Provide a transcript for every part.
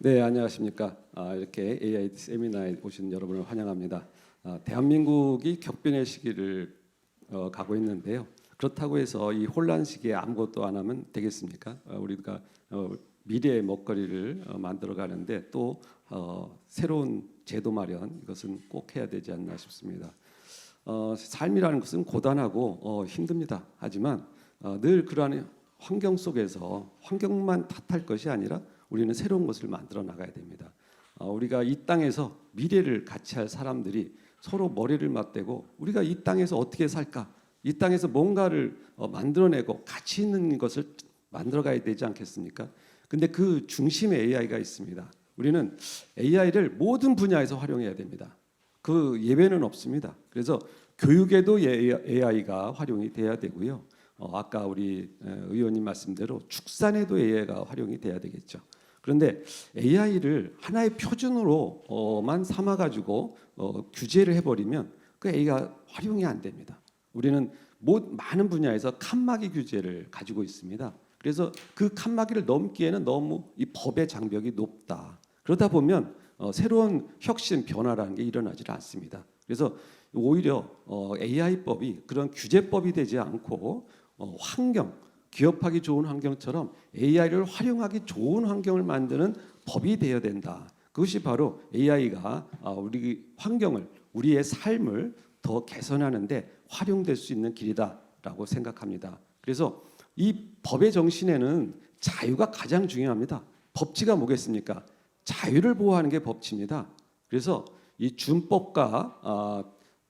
네, 안녕하십니까. 이렇게 AI 세미나에 오신 여러분을 환영합니다. 대한민국이 격변의 시기를 가고 있는데요. 그렇다고 해서 이 혼란 시기에 아무것도 안 하면 되겠습니까? 우리가 미래의 먹거리를 만들어 가는데 또 새로운 제도 마련 이것은 꼭 해야 되지 않나 싶습니다. 삶이라는 것은 고단하고 힘듭니다. 하지만 늘 그러한 환경 속에서 환경만 탓할 것이 아니라 우리는 새로운 것을 만들어 나가야 됩니다. 우리가 이 땅에서 미래를 같이 할 사람들이 서로 머리를 맞대고 우리가 이 땅에서 어떻게 살까? 이 땅에서 뭔가를 만들어내고 가치 있는 것을 만들어가야 되지 않겠습니까? 근데 그 중심에 AI가 있습니다. 우리는 AI를 모든 분야에서 활용해야 됩니다. 그 예외는 없습니다. 그래서 교육에도 AI가 활용이 돼야 되고요. 아까 우리 의원님 말씀대로 축산에도 AI가 활용이 돼야 되겠죠. 그런데 AI를 하나의 표준으로만 삼아가지고 규제를 해버리면 그 AI가 활용이 안 됩니다. 우리는 많은 분야에서 칸막이 규제를 가지고 있습니다. 그래서 그 칸막이를 넘기에는 너무 이 법의 장벽이 높다. 그러다 보면 새로운 혁신 변화라는 게 일어나질 않습니다. 그래서 오히려 AI법이 그런 규제법이 되지 않고 환경, 기업하기 좋은 환경처럼 AI를 활용하기 좋은 환경을 만드는 법이 되어야 된다. 그것이 바로 AI가 우리 환경을, 우리의 삶을 더 개선하는데 활용될 수 있는 길이다라고 생각합니다. 그래서 이 법의 정신에는 자유가 가장 중요합니다. 법치가 뭐겠습니까? 자유를 보호하는 게 법치입니다. 그래서 이 준법과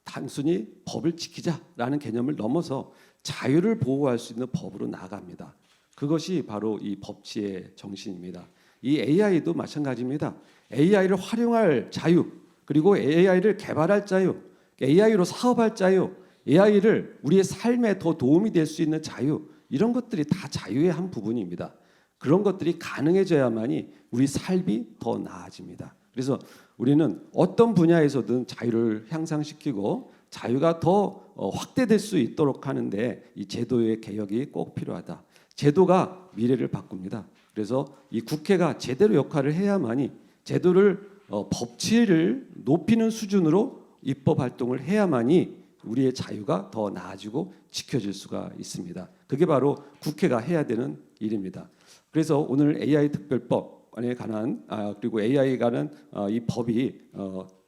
단순히 법을 지키자라는 개념을 넘어서 자유를 보호할 수 있는 법으로 나아갑니다. 그것이 바로 이 법치의 정신입니다. 이 AI도 마찬가지입니다. AI를 활용할 자유, 그리고 AI를 개발할 자유, AI로 사업할 자유, AI를 우리의 삶에 더 도움이 될 수 있는 자유, 이런 것들이 다 자유의 한 부분입니다. 그런 것들이 가능해져야만이 우리 삶이 더 나아집니다. 그래서 우리는 어떤 분야에서든 자유를 향상시키고 자유가 더 확대될 수 있도록 하는데 이 제도의 개혁이 꼭 필요하다. 제도가 미래를 바꿉니다. 그래서 이 국회가 제대로 역할을 해야만이 제도를 법치를 높이는 수준으로 입법 활동을 해야만이 우리의 자유가 더 나아지고 지켜질 수가 있습니다. 그게 바로 국회가 해야 되는 일입니다. 그래서 오늘 AI 특별법에 관한 그리고 AI에 관한 이 법이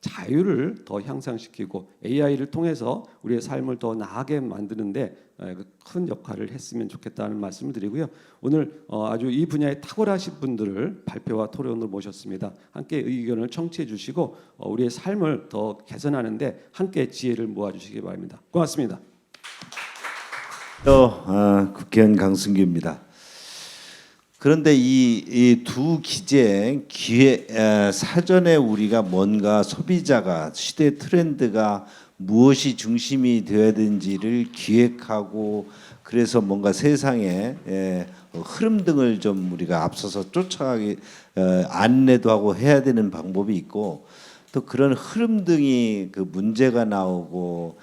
자유를 더 향상시키고 AI를 통해서 우리의 삶을 더 나아게 만드는데 큰 역할을 했으면 좋겠다는 말씀을 드리고요. 오늘 아주 이 분야에 탁월하신 분들을 발표와 토론으로 모셨습니다. 함께 의견을 청취해 주시고 우리의 삶을 더 개선하는데 함께 지혜를 모아주시기 바랍니다. 고맙습니다. 국회의원 강승규입니다. 그런데 이 두 기재 사전에 우리가 뭔가 소비자가 시대 트렌드가 무엇이 중심이 되어야 되는지를 기획하고 그래서 뭔가 세상의 흐름 등을 좀 우리가 앞서서 쫓아가기 안내도 하고 해야 되는 방법이 있고 또 그런 흐름 등이 그 문제가 나오고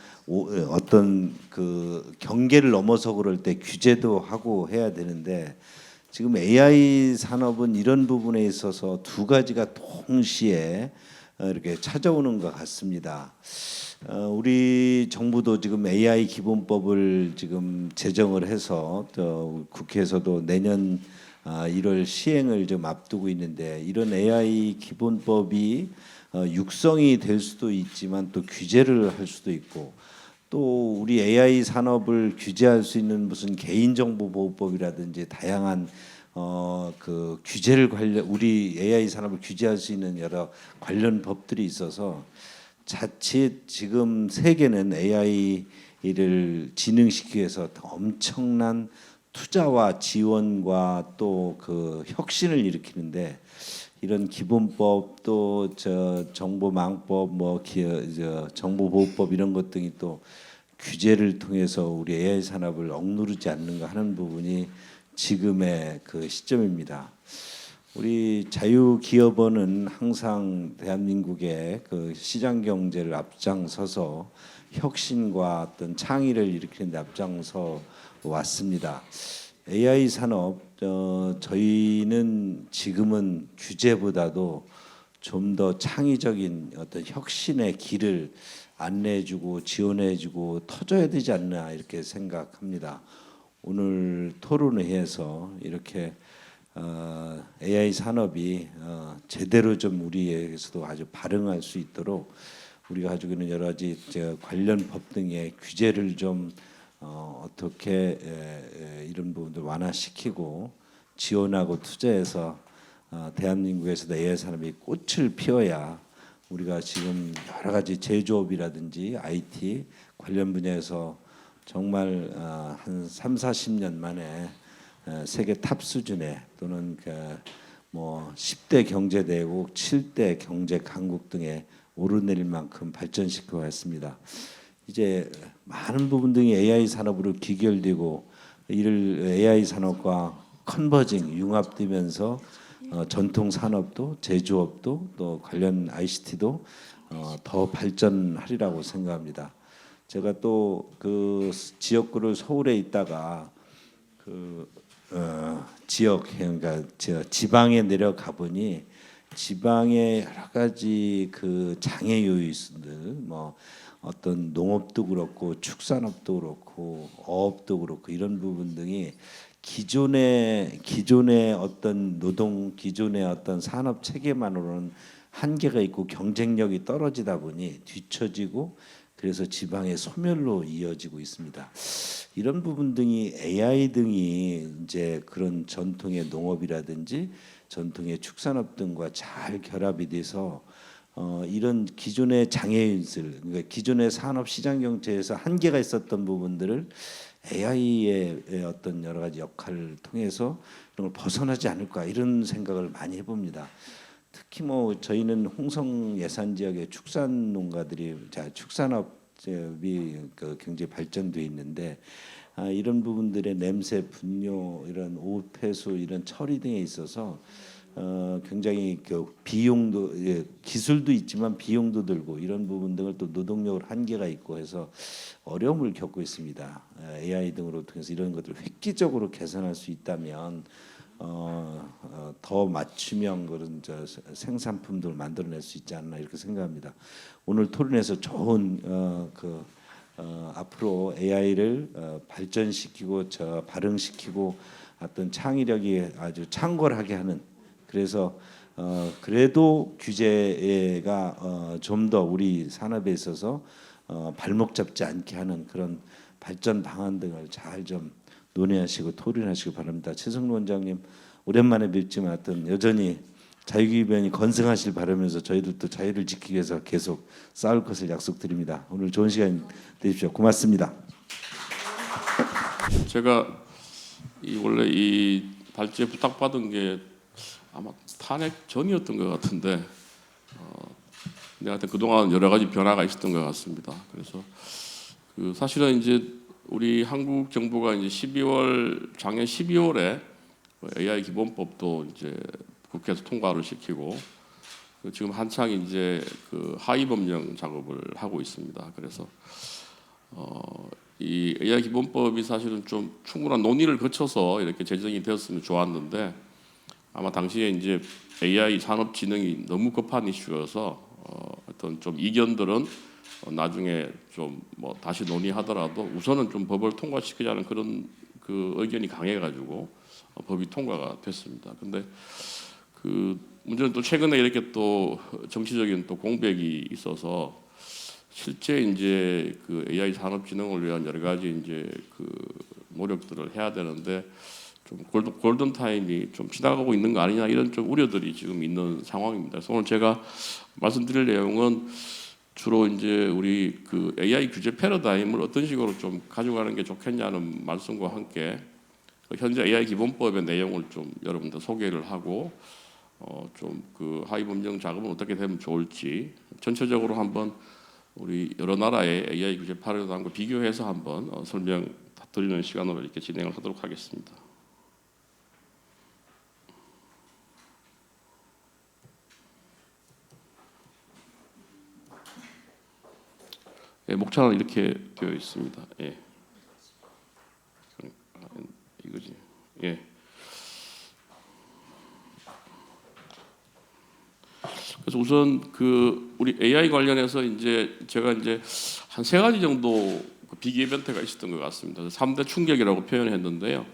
어떤 그 경계를 넘어서 그럴 때 규제도 하고 해야 되는데 지금 AI 산업은 이런 부분에 있어서 두 가지가 동시에 이렇게 찾아오는 것 같습니다. 우리 정부도 지금 AI 기본법을 지금 제정을 해서 국회에서도 내년 1월 시행을 좀 앞두고 있는데 이런 AI 기본법이 육성이 될 수도 있지만 또 규제를 할 수도 있고 또 우리 AI 산업을 규제할 수 있는 무슨 개인정보보호법이라든지 다양한 그 규제를 우리 AI 산업을 규제할 수 있는 여러 관련 법들이 있어서 자칫 지금 세계는 AI를 진흥시키기 위해서 엄청난 투자와 지원과 또 그 혁신을 일으키는데 이런 기본법 또 정보망법 정보보호법 이런 것 등이 또 규제를 통해서 우리 AI 산업을 억누르지 않는가 하는 부분이 지금의 그 시점입니다. 우리 자유기업원은 항상 대한민국의 그 시장 경제를 앞장서서 혁신과 어떤 창의를 일으키는 데 앞장서 왔습니다. AI 산업 저희는 지금은 규제보다도 좀 더 창의적인 어떤 혁신의 길을 안내해주고 지원해주고 터줘야 되지 않나 이렇게 생각합니다. 오늘 토론회에서 이렇게 AI 산업이 제대로 좀 우리에게서도 아주 발흥할 수 있도록 우리가 가지고 있는 여러 가지 관련 법 등의 규제를 좀 어떻게 이런 부분들 완화시키고 지원하고 투자해서 대한민국에서도 AI 산업이 꽃을 피워야 우리가 지금 여러 가지 제조업이라든지 IT 관련 분야에서 정말 한 3, 40년 만에 세계 탑 수준의 또는 뭐 10대 경제대국, 7대 경제 강국 등에 오르내릴 만큼 발전시켜 왔습니다. 이제 많은 부분 등이 AI 산업으로 기결되고 이를 AI 산업과 컨버징 융합되면서 전통 산업도 제조업도 또 관련 ICT도 더 발전하리라고 생각합니다. 제가 또 그 지역구를 서울에 있다가 그 지역 그러니까 지방에 내려가 보니 지방의 여러 가지 그 장애 요인들 뭐 어떤 농업도 그렇고 축산업도 그렇고 어업도 그렇고 이런 부분 등이 기존의 어떤 노동 기존의 어떤 산업 체계만으로는 한계가 있고 경쟁력이 떨어지다 보니 뒤처지고 그래서 지방의 소멸로 이어지고 있습니다. 이런 부분 등이 AI 등이 이제 그런 전통의 농업이라든지 전통의 축산업 등과 잘 결합이 돼서 이런 기존의 장애인들, 그러니까 기존의 산업 시장 경제에서 한계가 있었던 부분들을 AI의 어떤 여러 가지 역할을 통해서 이런 걸 벗어나지 않을까 이런 생각을 많이 해봅니다. 특히 뭐 저희는 홍성 예산 지역의 축산 농가들이 축산업이 굉장히 발전돼 있는데 이런 부분들의 냄새, 분뇨, 이런 오후 폐수, 이런 처리 등에 있어서 굉장히 그 비용도 기술도 있지만 비용도 들고 이런 부분 등을 또 노동력으로 한계가 있고 해서 어려움을 겪고 있습니다. AI 등으로 통해서 이런 것들을 획기적으로 개선할 수 있다면 더 맞춤형 그런 생산품들을 만들어낼 수 있지 않나 이렇게 생각합니다. 오늘 토론에서 좋은 앞으로 AI를 발전시키고 발흥시키고 어떤 창의력이 아주 창궐하게 하는 그래서 그래도 규제가 좀 더 우리 산업에 있어서 발목 잡지 않게 하는 그런 발전 방안 등을 잘 좀 논의하시고 토론하시기 바랍니다. 최성로 원장님 오랜만에 뵙지만 하여튼 여전히 자유기변이 건승하실 바라면서 저희들도 자유를 지키기 위해서 계속 싸울 것을 약속드립니다. 오늘 좋은 시간 되십시오. 고맙습니다. 제가 원래 이 발제 부탁받은 게 아마 탄핵 전이었던 것 같은데 내가 그동안 여러 가지 변화가 있었던 것 같습니다. 그래서 사실은 이제 우리 한국 정부가 이제 작년 12월에 AI 기본법도 이제 국회에서 통과를 시키고 지금 한창 이제 하위 법령 작업을 하고 있습니다. 그래서 이 AI 기본법이 사실은 좀 충분한 논의를 거쳐서 이렇게 제정이 되었으면 좋았는데 아마 당시에 이제 AI 산업진흥이 너무 급한 이슈여서 어떤 좀 이견들은 나중에 좀 뭐 다시 논의하더라도 우선은 좀 법을 통과시키자는 그런 의견이 강해가지고 법이 통과가 됐습니다. 근데 문제는 또 최근에 이렇게 또 정치적인 또 공백이 있어서 실제 이제 AI 산업 진흥을 위한 여러 가지 이제 노력들을 해야 되는데 좀 골든 타임이 좀 지나가고 있는 거 아니냐 이런 좀 우려들이 지금 있는 상황입니다. 그래서 오늘 제가 말씀드릴 내용은 주로 이제 우리 AI 규제 패러다임을 어떤 식으로 좀 가져가는 게 좋겠냐는 말씀과 함께 현재 AI 기본법의 내용을 좀 여러분들 소개를 하고 좀 하위 법령 작업은 어떻게 되면 좋을지 전체적으로 한번 우리 여러 나라의 AI 규제 패러다임과 비교해서 한번 설명 드리는 시간으로 이렇게 진행을 하도록 하겠습니다. 예, 목차는 이렇게 되어 있습니다. 예. 이거지. 예. 그래서 우선 그 우리 AI 관련해서 이제 제가 이제 한 세 가지 정도 그 비기 이벤트가 있었던 것 같습니다. 3대 충격이라고 표현했는데요.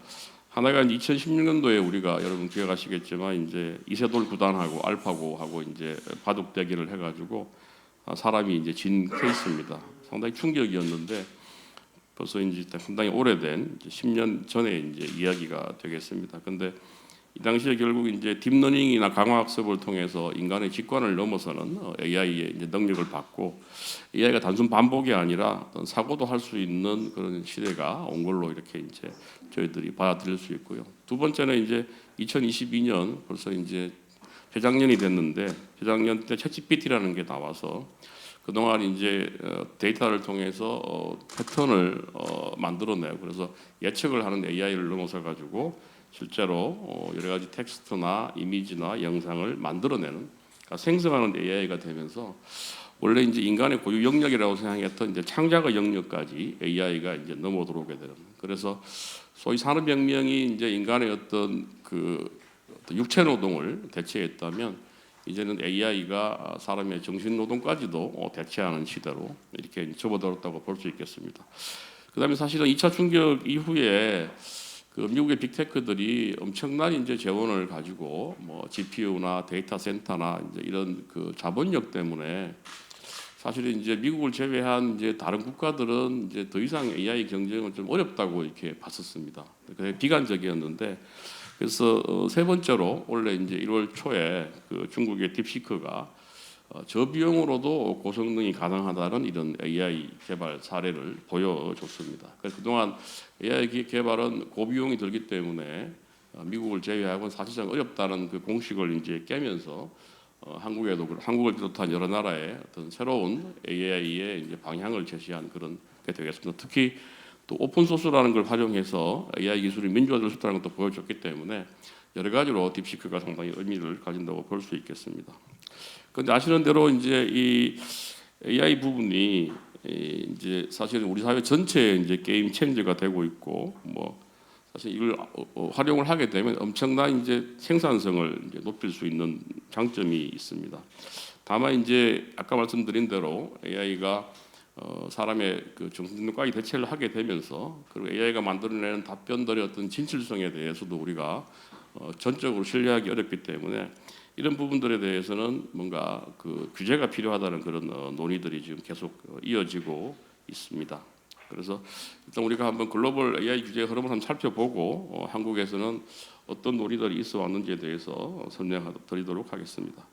하나가 2016년도에 우리가 여러분 기억하시겠지만 이제 이세돌 구단하고 알파고하고 이제 바둑 대결을 해가지고 사람이 이제 진 케이스입니다. 상당히 충격이었는데 벌써 이제 상당히 오래된 이제 10년 전에 이제 이야기가 되겠습니다. 근데 이 당시에 결국 이제 딥러닝이나 강화학습을 통해서 인간의 직관을 넘어서는 AI의 이제 능력을 받고 AI가 단순 반복이 아니라 어떤 사고도 할 수 있는 그런 시대가 온 걸로 이렇게 이제 저희들이 받아들일 수 있고요. 두 번째는 이제 2022년 벌써 이제 재작년이 됐는데 재작년 때 챗GPT라는 게 나와서 그동안 이제 데이터를 통해서 패턴을 만들어내고 그래서 예측을 하는 AI를 넘어서 가지고 실제로 여러 가지 텍스트나 이미지나 영상을 만들어내는 그러니까 생성하는 AI가 되면서 원래 이제 인간의 고유 영역이라고 생각했던 이제 창작의 영역까지 AI가 이제 넘어 들어오게 되는. 그래서 소위 산업혁명이 이제 인간의 어떤 그 육체 노동을 대체했다면 이제는 AI가 사람의 정신 노동까지도 대체하는 시대로 이렇게 접어들었다고 볼 수 있겠습니다. 그다음에 사실은 2차 충격 이후에 그 미국의 빅테크들이 엄청난 이제 재원을 가지고 뭐 GPU나 데이터 센터나 이제 이런 그 자본력 때문에 사실은 이제 미국을 제외한 이제 다른 국가들은 이제 더 이상 AI 경쟁은 좀 어렵다고 이렇게 봤었습니다. 그게 비관적이었는데 그래서 세 번째로 원래 이제 1월 초에 그 중국의 딥시크가 저비용으로도 고성능이 가능하다는 이런 AI 개발 사례를 보여줬습니다. 그래서 그동안 AI 개발은 고비용이 들기 때문에 미국을 제외하고는 사실상 어렵다는 그 공식을 이제 깨면서 한국에도 한국을 비롯한 여러 나라의 어떤 새로운 AI의 이제 방향을 제시한 그런 게 되겠습니다. 특히 또 오픈 소스라는 걸 활용해서 AI 기술이 민주화될 수 있다는 것도 보여줬기 때문에 여러 가지로 딥시크가 상당히 의미를 가진다고 볼 수 있겠습니다. 그런데 아시는 대로 이제 이 AI 부분이 이제 사실 우리 사회 전체에 이제 게임 체인저가 되고 있고 뭐 사실 이걸 활용을 하게 되면 엄청난 이제 생산성을 이제 높일 수 있는 장점이 있습니다. 다만 이제 아까 말씀드린 대로 AI가 사람의 그 정신과학이 대체를 하게 되면서 그리고 AI가 만들어내는 답변들의 어떤 진실성에 대해서도 우리가 전적으로 신뢰하기 어렵기 때문에 이런 부분들에 대해서는 뭔가 그 규제가 필요하다는 그런 논의들이 지금 계속 이어지고 있습니다. 그래서 일단 우리가 한번 글로벌 AI 규제 흐름을 한번 살펴보고 한국에서는 어떤 논의들이 있어 왔는지에 대해서 설명드리도록 하겠습니다.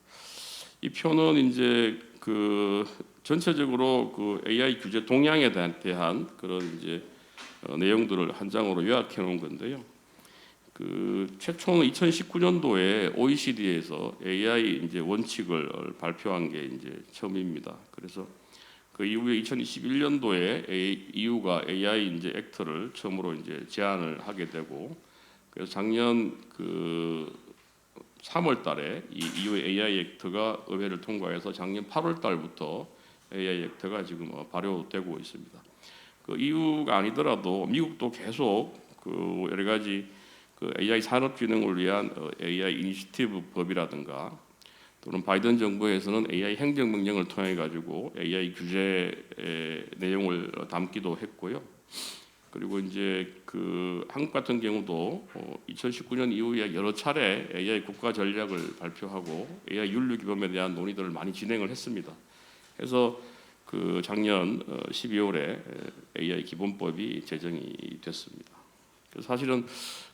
이 표는 이제 그 전체적으로 그 AI 규제 동향에 대한 그런 이제 내용들을 한 장으로 요약해 놓은 건데요. 그 최초는 2019년도에 OECD에서 AI 이제 원칙을 발표한 게 이제 처음입니다. 그래서 그 이후에 2021년도에 EU가 AI 이제 액트를 처음으로 이제 제안을 하게 되고 그래서 작년 그 3월달에 이 EU AI 액트가 의회를 통과해서 작년 8월달부터 AI 액트가 지금 발효되고 있습니다. 그 EU가 아니더라도 미국도 계속 그 여러 가지 그 AI 산업진흥을 위한 AI 이니시티브 법이라든가 또는 바이든 정부에서는 AI 행정명령을 통해 가지고 AI 규제 내용을 담기도 했고요. 그리고 이제 그 한국 같은 경우도 2019년 이후에 여러 차례 AI 국가 전략을 발표하고 AI 윤리 규범에 대한 논의들을 많이 진행을 했습니다. 그래서 그 작년 12월에 AI 기본법이 제정이 됐습니다. 그래서 사실은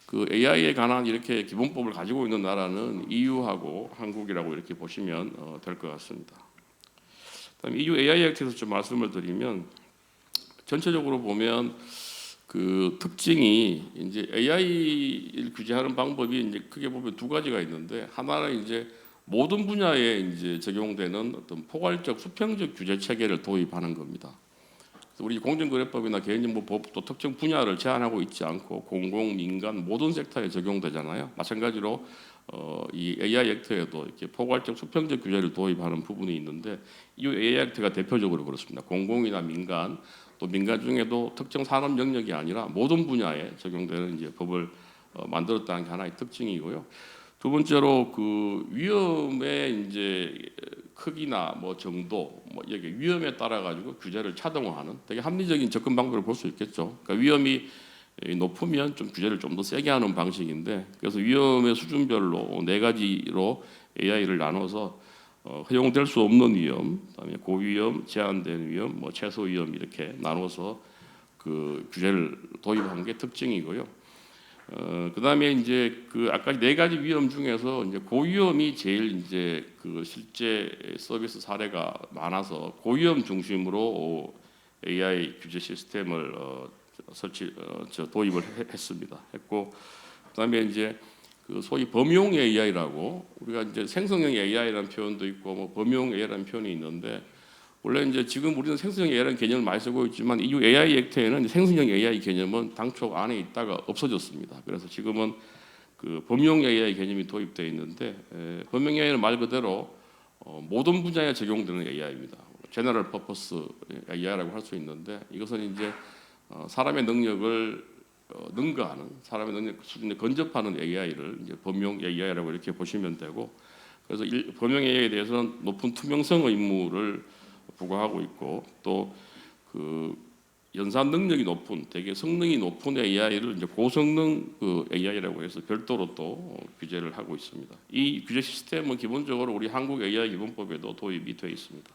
그 AI에 관한 이렇게 기본법을 가지고 있는 나라는 EU하고 한국이라고 이렇게 보시면 될 것 같습니다. 그다음에 EU AI 액트에서 좀 말씀을 드리면 전체적으로 보면 그 특징이 이제 AI를 규제하는 방법이 이제 크게 보면 두 가지가 있는데 하나는 이제 모든 분야에 이제 적용되는 어떤 포괄적 수평적 규제 체계를 도입하는 겁니다. 우리 공정거래법이나 개인정보법도 특정 분야를 제한하고 있지 않고 공공, 민간 모든 섹터에 적용되잖아요. 마찬가지로 이 AI 액트에도 이렇게 포괄적 수평적 규제를 도입하는 부분이 있는데 이 AI 액트가 대표적으로 그렇습니다. 공공이나 민간 또 민간 중에도 특정 산업 영역이 아니라 모든 분야에 적용되는 이제 법을 만들었다는 게 하나의 특징이고요. 두 번째로 그 위험에 이제 크기나 뭐 정도, 뭐 여기 위험에 따라 가지고 규제를 차등화하는 되게 합리적인 접근 방법을 볼 수 있겠죠. 그러니까 위험이 높으면 좀 규제를 좀 더 세게 하는 방식인데, 그래서 위험의 수준별로 네 가지로 AI를 나눠서 허용될 수 없는 위험, 그다음에 고위험, 제한된 위험, 뭐 최소 위험 이렇게 나눠서 그 규제를 도입한 게 특징이고요. 그다음에 이제 그 아까 네 가지 위험 중에서 이제 고위험이 제일 이제 그 실제 서비스 사례가 많아서 고위험 중심으로 AI 규제 시스템을 도입을 했고, 그다음에 이제 그 소위 범용 AI라고 우리가 이제 생성형 AI라는 표현도 있고 뭐 범용 AI라는 표현이 있는데, 원래 이제 지금 우리는 생성형 AI라는 개념을 많이 쓰고 있지만 이 AI 액트에는 생성형 AI 개념은 당초 안에 있다가 없어졌습니다. 그래서 지금은 그 범용 AI 개념이 도입되어 있는데, 범용 AI는 말 그대로 모든 분야에 적용되는 AI입니다. 제너럴 퍼포스 AI라고 할 수 있는데, 이것은 이제 사람의 능력을 능가하는, 사람의 능력 수준에 근접하는 AI를 이제 범용 AI라고 이렇게 보시면 되고, 그래서 범용 AI에 대해서는 높은 투명성 의무를 부과하고 있고, 또 그 연산 능력이 높은, 되게 성능이 높은 AI를 이제 고성능 그 AI라고 해서 별도로 또 규제를 하고 있습니다. 이 규제 시스템은 기본적으로 우리 한국 AI 기본법에도 도입이 되어 있습니다.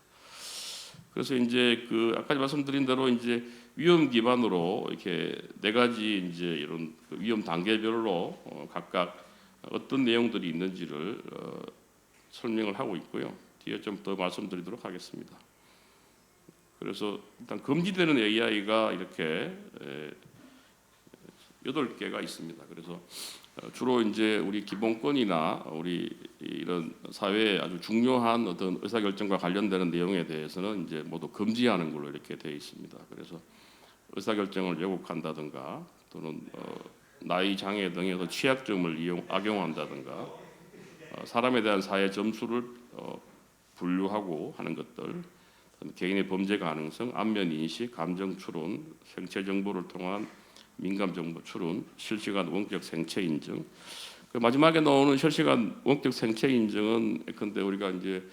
그래서 이제 그 아까 말씀드린 대로 이제 위험 기반으로 이렇게 네 가지 이제 이런 위험 단계별로 각각 어떤 내용들이 있는지를 설명을 하고 있고요. 뒤에 좀 더 말씀드리도록 하겠습니다. 그래서 일단 금지되는 AI가 이렇게 8개가 있습니다. 그래서 주로 이제 우리 기본권이나 우리 이런 사회에 아주 중요한 어떤 의사결정과 관련되는 내용에 대해서는 이제 모두 금지하는 걸로 이렇게 되어 있습니다. 그래서 의사결정을 왜곡한다든가 또는 나이 장애 등에서 취약점을 악용한다든가 사람에 대한 사회 점수를 분류하고 하는 것들, 개인의 범죄 가능성, 안면 인식, 감정 추론, 생체 정보를 통한 민감 정보 추론, 실시간 원격 생체 인증. 그 마지막에 나오는 실시간 원격 생체 인증은 근데 우리가 이제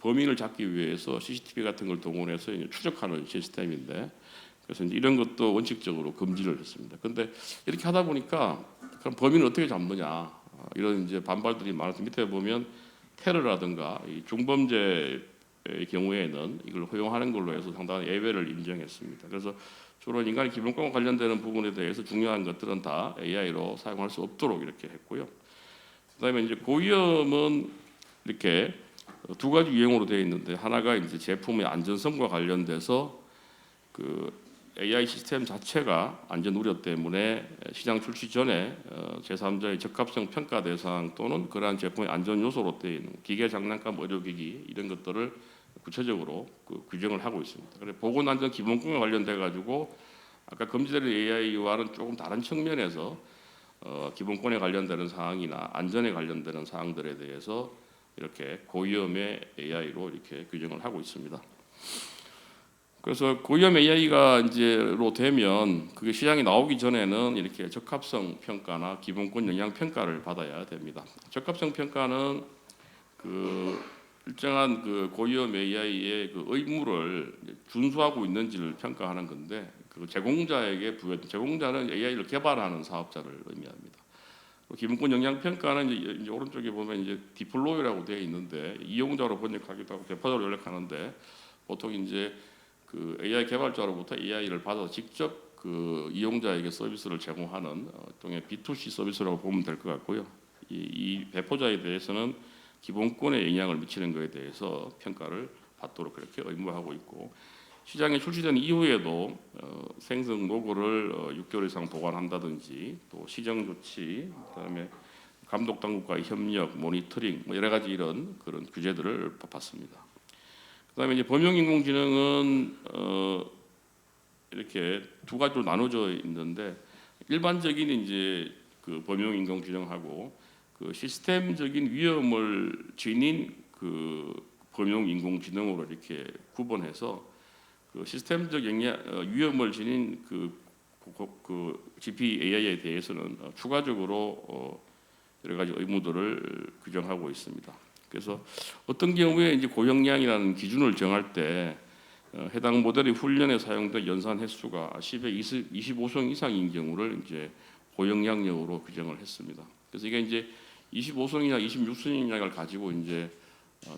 범인을 잡기 위해서 CCTV 같은 걸 동원해서 이제 추적하는 시스템인데, 그래서 이제 이런 것도 원칙적으로 금지를 했습니다. 근데 이렇게 하다 보니까 그럼 범인을 어떻게 잡느냐 이런 이제 반발들이 많아서 밑에 보면 테러라든가 이 중범죄의 경우에는 이걸 허용하는 걸로 해서 상당한 예외를 인정했습니다. 그래서 주로 인간의 기본권과 관련되는 부분에 대해서 중요한 것들은 다 AI로 사용할 수 없도록 이렇게 했고요. 그다음에 이제 고위험은 이렇게 두 가지 유형으로 되어 있는데, 하나가 이제 제품의 안전성과 관련돼서 그 AI 시스템 자체가 안전 우려 때문에 시장 출시 전에 제3자의 적합성 평가 대상 또는 그러한 제품의 안전 요소로 되어 있는 기계, 장난감, 의료기기 이런 것들을 구체적으로 규정을 하고 있습니다. 그래서 보건안전 기본권과 관련돼 가지고 아까 금지되는 AI와는 조금 다른 측면에서 기본권에 관련되는 사항이나 안전에 관련되는 사항들에 대해서 이렇게 고위험의 AI로 이렇게 규정을 하고 있습니다. 그래서 고위험 AI가 이제로 되면 그게 시장에 나오기 전에는 이렇게 적합성 평가나 기본권 영향 평가를 받아야 됩니다. 적합성 평가는 그 일정한 그 고위험 AI의 그 의무를 준수하고 있는지를 평가하는 건데, 그 제공자에게 제공자는 AI를 개발하는 사업자를 의미합니다. 기본권 영향 평가는 이제 오른쪽에 보면 이제 디플로이라고 되어 있는데 이용자로 번역하기도 하고 배포자로 연락하는데, 보통 이제 그 AI 개발자로부터 AI를 받아서 직접 그 이용자에게 서비스를 제공하는 일종의 B2C 서비스라고 보면 될 것 같고요. 이 배포자에 대해서는 기본권에 영향을 미치는 것에 대해서 평가를 받도록 그렇게 의무화하고 있고, 시장에 출시된 이후에도 생성 로고를 6개월 이상 보관한다든지 또 시정 조치, 그다음에 감독 당국과의 협력, 모니터링 뭐 여러 가지 이런 그런 규제들을 받습니다. 그다음에 이제 범용 인공지능은 이렇게 두 가지로 나눠져 있는데, 일반적인 이제 그 범용 인공지능하고 그 시스템적인 위험을 지닌 그 범용 인공지능으로 이렇게 구분해서 그 시스템적 위험을 지닌 그 GPAI에 대해서는 추가적으로 여러 가지 의무들을 규정하고 있습니다. 그래서 어떤 경우에 이제 고형량이라는 기준을 정할 때 해당 모델의 훈련에 사용된 연산 횟수가 10의 25성 이상인 경우를 이제 고형량력으로 규정을 했습니다. 그래서 이게 이제 25성이나 26성이냐를 가지고 이제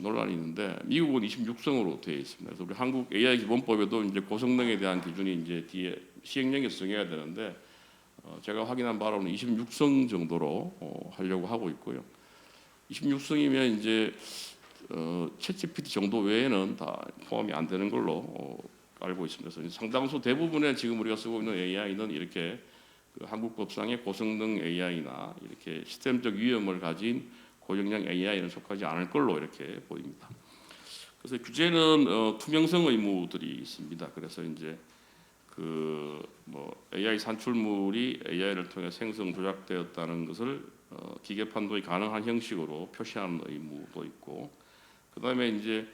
논란이 있는데 미국은 26성으로 되어 있습니다. 그래서 우리 한국 AI 기본법에도 이제 고성능에 대한 기준이 이제 뒤에 시행령에서 정해야 되는데 제가 확인한 바로는 26성 정도로 하려고 하고 있고요. 26성이면 이제 챗GPT 정도 외에는 다 포함이 안 되는 걸로 알고 있습니다. 그래서 상당수 대부분의 지금 우리가 쓰고 있는 AI는 이렇게 그 한국 법상의 고성능 AI나 이렇게 시스템적 위험을 가진 고용량 AI는 속하지 않을 걸로 이렇게 보입니다. 그래서 규제는 투명성 의무들이 있습니다. 그래서 이제 그 뭐 AI 산출물이 AI를 통해 생성 조작되었다는 것을 기계 판독이 가능한 형식으로 표시하는 의무도 있고, 그다음에 이제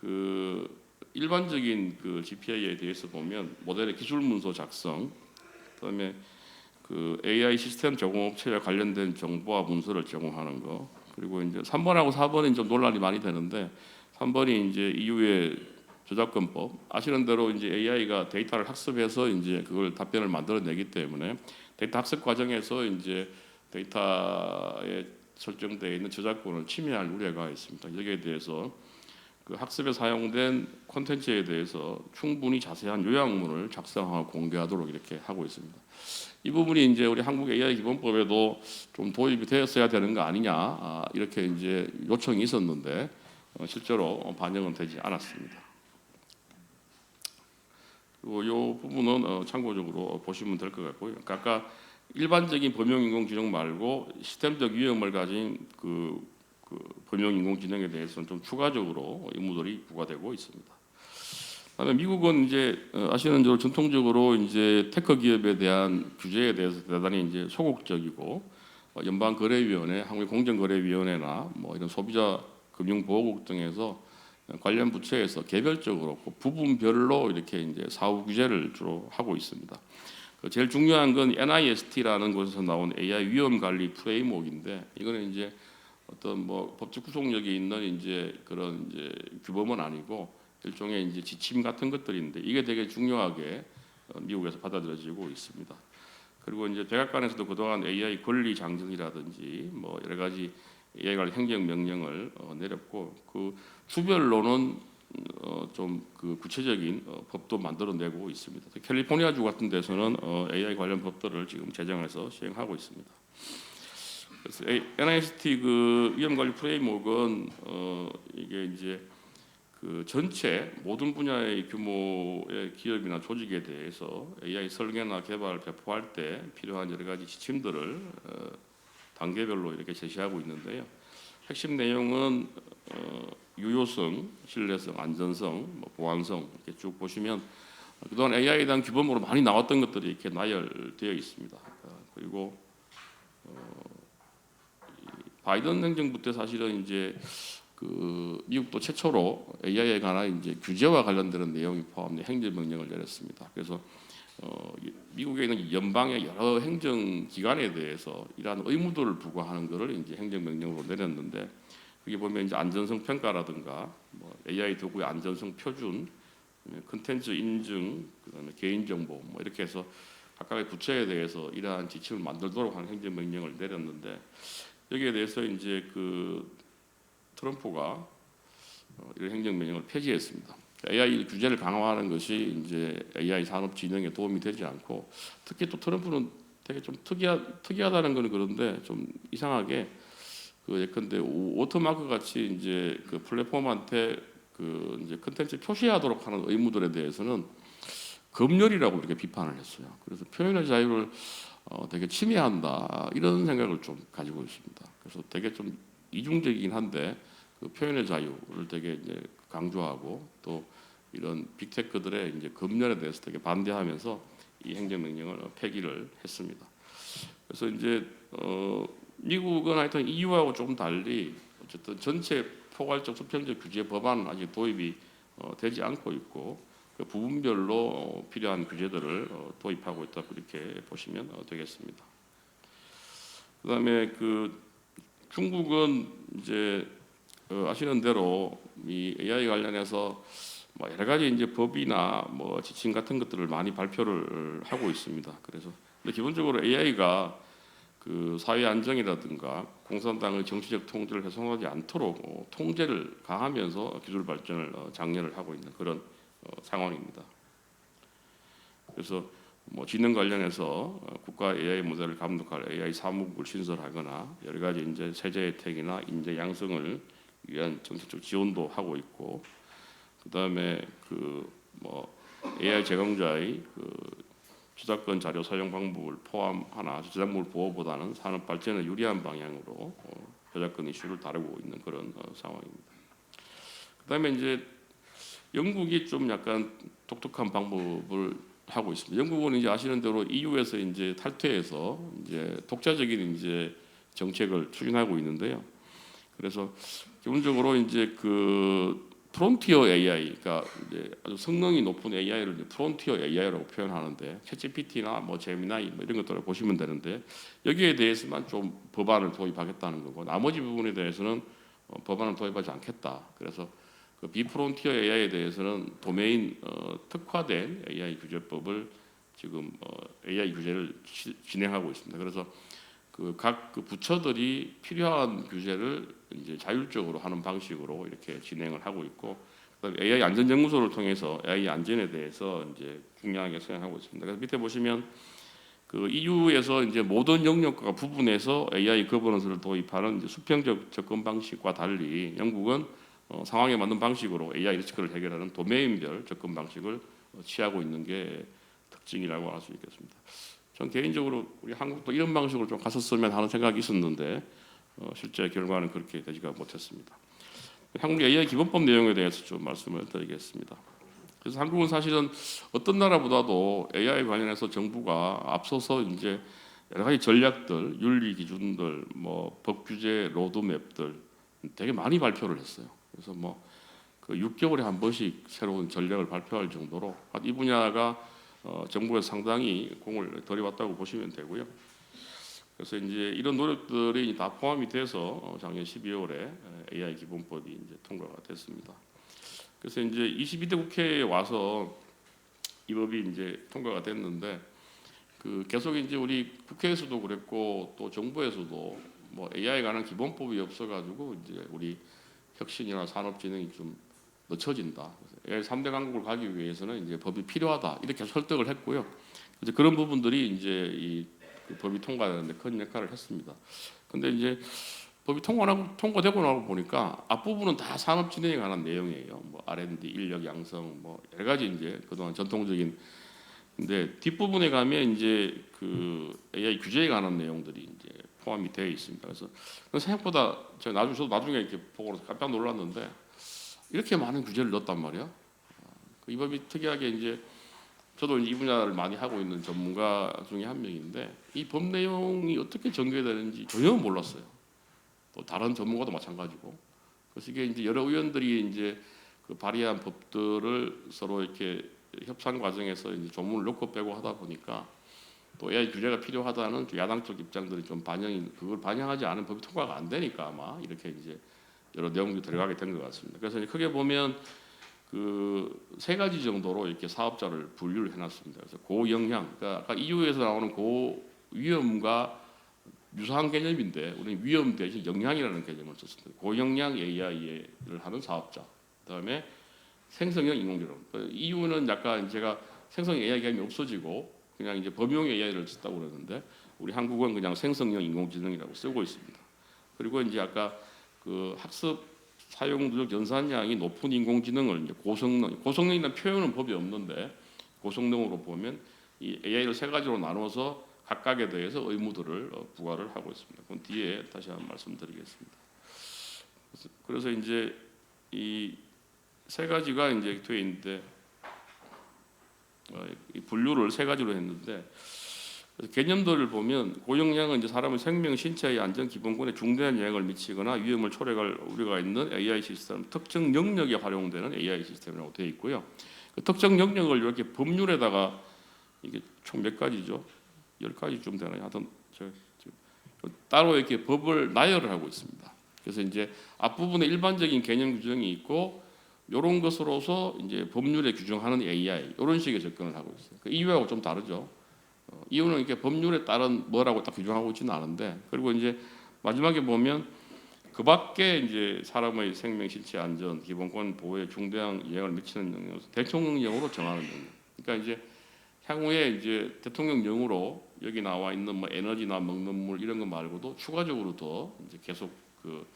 그 일반적인 그 GPA에 대해서 보면 모델의 기술 문서 작성, 그다음에 그 AI 시스템 제공업체와 관련된 정보와 문서를 제공하는 거, 그리고 이제 3번하고 4번은 좀 논란이 많이 되는데 3번이 이제 EU의 저작권법, 아시는 대로 이제 AI가 데이터를 학습해서 이제 그걸 답변을 만들어내기 때문에 데이터 학습 과정에서 이제 데이터에 설정되어 있는 저작권을 침해할 우려가 있습니다. 여기에 대해서 그 학습에 사용된 콘텐츠에 대해서 충분히 자세한 요약문을 작성하고 공개하도록 이렇게 하고 있습니다. 이 부분이 이제 우리 한국 AI 기본법에도 좀 도입이 되었어야 되는 거 아니냐 이렇게 이제 요청이 있었는데 실제로 반영은 되지 않았습니다. 그리고 이 부분은 참고적으로 보시면 될 것 같고요. 그러니까 아까 일반적인 범용인공지능 말고 시스템적 위험을 가진 그 범용인공지능에 대해서는 좀 추가적으로 의무들이 부과되고 있습니다. 그다음에 미국은 이제 아시는 대로 전통적으로 이제 테크 기업에 대한 규제에 대해서 대단히 이제 소극적이고 연방거래위원회, 한국공정거래위원회나 뭐 이런 소비자 금융보호국 등에서 관련 부처에서 개별적으로 그 부분별로 이렇게 이제 사후 규제를 주로 하고 있습니다. 제일 중요한 건 NIST라는 곳에서 나온 AI 위험 관리 프레임워크인데 이거는 이제 어떤 뭐 법적 구속력이 있는 이제 그런 이제 규범은 아니고 일종의 이제 지침 같은 것들인데 이게 되게 중요하게 미국에서 받아들여지고 있습니다. 그리고 이제 백악관에서도 그동안 AI 권리 장전이라든지 뭐 여러 가지 AI 관련 행정 명령을 내렸고 그 주별로는 좀 그 구체적인 법도 만들어내고 있습니다. 캘리포니아주 같은 데서는 AI 관련 법들을 지금 제정해서 시행하고 있습니다. 그래서 NIST 그 위험관리 프레임워크는 이게 이제 그 전체 모든 분야의 규모의 기업이나 조직에 대해서 AI 설계나 개발, 배포할 때 필요한 여러 가지 지침들을 단계별로 이렇게 제시하고 있는데요. 핵심 내용은 유효성, 신뢰성, 안전성, 뭐 보안성 이렇게 쭉 보시면 그동안 AI에 대한 규범으로 많이 나왔던 것들이 이렇게 나열되어 있습니다. 그리고 바이든 행정부 때 사실은 이제 그 미국도 최초로 AI에 관한 이제 규제와 관련되는 내용이 포함된 행정명령을 내렸습니다. 그래서 미국에 있는 연방의 여러 행정기관에 대해서 이러한 의무들을 부과하는 것을 이제 행정명령으로 내렸는데 여기 보면 이제 안전성 평가라든가 뭐 AI 도구의 안전성 표준, 컨텐츠 인증, 그다음에 개인정보 뭐 이렇게 해서 각각의 부처에 대해서 이러한 지침을 만들도록 하는 행정명령을 내렸는데 여기에 대해서 이제 그 트럼프가 이런 행정명령을 폐지했습니다. AI 규제를 강화하는 것이 이제 AI 산업 진흥에 도움이 되지 않고 특히 또 트럼프는 되게 좀 특이하다는 건 그런데 좀 이상하게 그 예컨대 워터마크 같이 이제 그 플랫폼한테 그 이제 컨텐츠 표시하도록 하는 의무들에 대해서는 검열이라고 이렇게 비판을 했어요. 그래서 표현의 자유를 되게 침해한다 이런 생각을 좀 가지고 있습니다. 그래서 되게 좀 이중적이긴 한데 그 표현의 자유를 되게 이제 강조하고 또 이런 빅테크들의 이제 검열에 대해서 되게 반대하면서 이 행정명령을 폐기를 했습니다. 그래서 이제 미국은 하여튼 EU하고 조금 달리 어쨌든 전체 포괄적 수평적 규제 법안은 아직 도입이 되지 않고 있고 그 부분별로 필요한 규제들을 도입하고 있다 그렇게 보시면 되겠습니다. 그다음에 그 중국은 이제 아시는 대로 이 AI 관련해서 뭐 여러 가지 이제 법이나 뭐 지침 같은 것들을 많이 발표를 하고 있습니다. 그래서 근데 기본적으로 AI가 그 사회 안정이라든가 공산당의 정치적 통제를 훼손하지 않도록 통제를 강하면서 기술 발전을 장려를 하고 있는 그런 상황입니다. 그래서 뭐 지능 관련해서 국가 AI 모델을 감독할 AI 사무국을 신설하거나 여러 가지 이제 세제 혜택이나 인재 양성을 위한 정책적 지원도 하고 있고, 그다음에 그 뭐 AI 제공자의 그 저작권 자료 사용 방법을 포함하나 저작물 보호보다는 산업 발전에 유리한 방향으로 저작권 이슈를 다루고 있는 그런 상황입니다. 그다음에 이제 영국이 좀 약간 독특한 방법을 하고 있습니다. 영국은 이제 아시는 대로 EU에서 이제 탈퇴해서 이제 독자적인 이제 정책을 추진하고 있는데요. 그래서 기본적으로 이제 그 프론티어 AI, 그러니까 이제 아주 성능이 높은 AI를 프론티어 AI라고 표현하는데, 챗GPT나 뭐 제미나이 뭐 이런 것들을 보시면 되는데, 여기에 대해서만 좀 법안을 도입하겠다는 거고, 나머지 부분에 대해서는 법안을 도입하지 않겠다. 그래서 그 비프론티어 AI에 대해서는 도메인 특화된 AI 규제법을 지금 AI 규제를 진행하고 있습니다. 그래서 그 각 그 부처들이 필요한 규제를 이제 자율적으로 하는 방식으로 이렇게 진행을 하고 있고, 그다음에 AI 안전연구소를 통해서 AI 안전에 대해서 이제 중요하게 생각하고 있습니다. 그래서 밑에 보시면 그 EU에서 이제 모든 영역과 부분에서 AI 거버넌스를 도입하는 이제 수평적 접근 방식과 달리 영국은 상황에 맞는 방식으로 AI 리스크를 해결하는 도메인별 접근 방식을 취하고 있는 게 특징이라고 할 수 있겠습니다. 전 개인적으로 우리 한국도 이런 방식으로 좀 갔었으면 하는 생각이 있었는데 실제 결과는 그렇게 되지가 못했습니다. 한국 AI 기본법 내용에 대해서 좀 말씀을 드리겠습니다. 그래서 한국은 사실은 어떤 나라보다도 AI 관련해서 정부가 앞서서 이제 여러 가지 전략들, 윤리 기준들, 뭐 법 규제 로드맵들 되게 많이 발표를 했어요. 그래서 뭐 그 6개월에 한 번씩 새로운 전략을 발표할 정도로 이 분야가 정부에서 상당히 공을 들여왔다고 보시면 되고요. 그래서 이제 이런 노력들이 다 포함이 돼서 작년 12월에 AI 기본법이 이제 통과가 됐습니다. 그래서 이제 22대 국회에 와서 이 법이 이제 통과가 됐는데, 그 계속 이제 우리 국회에서도 그랬고 또 정부에서도 뭐 AI 관한 기본법이 없어가지고 이제 우리 혁신이나 산업진흥이 좀 늦춰진다. AI 3대 강국을 가기 위해서는 이제 법이 필요하다. 이렇게 설득을 했고요. 이제 그런 부분들이 이제 이 그 법이 통과되는데 큰 역할을 했습니다. 근데 이제 법이 통과되고 나고 보니까 앞부분은 다 산업진흥에 관한 내용이에요. 뭐 R&D, 인력 양성, 뭐 여러 가지 이제 그동안 전통적인. 근데 뒷부분에 가면 이제 그 AI 규제에 관한 내용들이 이제 포함이 되어 있습니다. 그래서 생각보다 제가 저도 나중에 이렇게 보고 깜짝 놀랐는데 이렇게 많은 규제를 넣었단 말이야. 이 법이 특이하게 이제 저도 이 분야를 많이 하고 있는 전문가 중에 한 명인데 이 법 내용이 어떻게 전개되는지 전혀 몰랐어요. 또 다른 전문가도 마찬가지고. 그래서 이게 이제 여러 의원들이 이제 그 발의한 법들을 서로 이렇게 협상 과정에서 이제 조문을 넣고 빼고 하다 보니까 또 AI 규제가 필요하다는 야당 쪽 입장들이 좀 그걸 반영하지 않은 법이 통과가 안 되니까 아마 이렇게 이제 여러 내용들이 들어가게 된 것 같습니다. 그래서 이제 크게 보면 그 세 가지 정도로 이렇게 사업자를 분류를 해놨습니다. 그래서 고영향, 그러니까 아까 EU에서 나오는 고위험과 유사한 개념인데 우리는 위험 대신 영향이라는 개념을 썼습니다. 고영향 AI를 하는 사업자. 그다음에 생성형 인공지능. EU는 약간 제가 생성형 AI 개념이 없어지고 그냥 이제 범용 AI를 썼다고 그러는데 우리 한국은 그냥 생성형 인공지능이라고 쓰고 있습니다. 그리고 이제 아까 그 학습 사용 누적 연산량이 높은 인공지능을 이제 고성능이라는 표현은 법이 없는데 고성능으로 보면 이 AI를 세 가지로 나눠서 각각에 대해서 의무들을 부과를 하고 있습니다. 그건 뒤에 다시 한번 말씀드리겠습니다. 그래서 이제 이 세 가지가 이제 되어 있는데 이 분류를 세 가지로 했는데 개념들을 보면 고영향은 이제 사람의 생명, 신체의 안전 기본권에 중대한 영향을 미치거나 위험을 초래할 우려가 있는 AI 시스템, 특정 영역에 활용되는 AI 시스템이라고 되어 있고요. 그 특정 영역을 이렇게 법률에다가 이게 총 몇 가지죠? 10가지쯤 되나요? 하여튼 따로 이렇게 법을 나열을 하고 있습니다. 그래서 이제 앞부분에 일반적인 개념 규정이 있고 이런 것으로서 이제 법률에 규정하는 AI 이런 식의 접근을 하고 있어요. 그 EU하고 좀 다르죠. EU는 이렇게 법률에 따른 뭐라고 딱 규정하고 있지는 않은데 그리고 이제 마지막에 보면 그 밖에 이제 사람의 생명, 신체 안전, 기본권 보호에 중대한 영향을 미치는 영역에서 대통령령으로 정하는 영역. 그러니까 이제 향후에 이제 대통령령으로 여기 나와 있는 뭐 에너지나 먹는 물 이런 거 말고도 추가적으로 더 이제 계속 그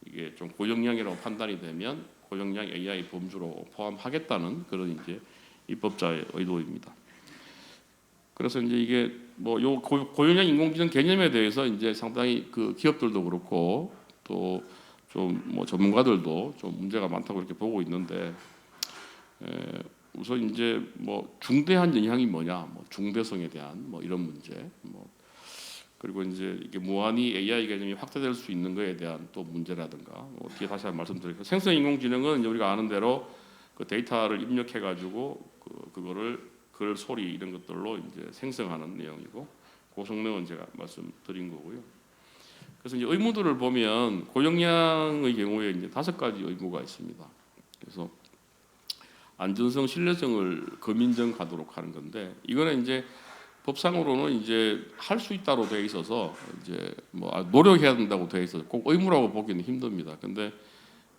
이게 좀 고영향이라고 판단이 되면 고영향 AI 범주로 포함하겠다는 그런 이제 입법자의 의도입니다. 그래서 이제 이게 뭐 요 고영향 인공지능 개념에 대해서 이제 상당히 그 기업들도 그렇고 또 좀 뭐 전문가들도 좀 문제가 많다고 이렇게 보고 있는데 우선 이제 뭐 중대한 영향이 뭐냐, 뭐 중대성에 대한 뭐 이런 문제, 뭐 그리고 이제 이게 무한히 AI 개념이 확대될 수 있는 것에 대한 또 문제라든가 뭐 뒤에 다시 한번 말씀드리고 생성 인공지능은 이제 우리가 아는 대로 그 데이터를 입력해 가지고 그거를 글, 소리 이런 것들로 이제 생성하는 내용이고 고성능은 제가 말씀드린 거고요. 그래서 이제 의무들을 보면 고용량의 경우에 이제 5가지 의무가 있습니다. 그래서 안전성, 신뢰성을 검인정하도록 하는 건데 이거는 이제 법상으로는 이제 할 수 있다로 되어 있어서 이제 뭐 노력해야 된다고 되어 있어서 꼭 의무라고 보기는 힘듭니다. 근데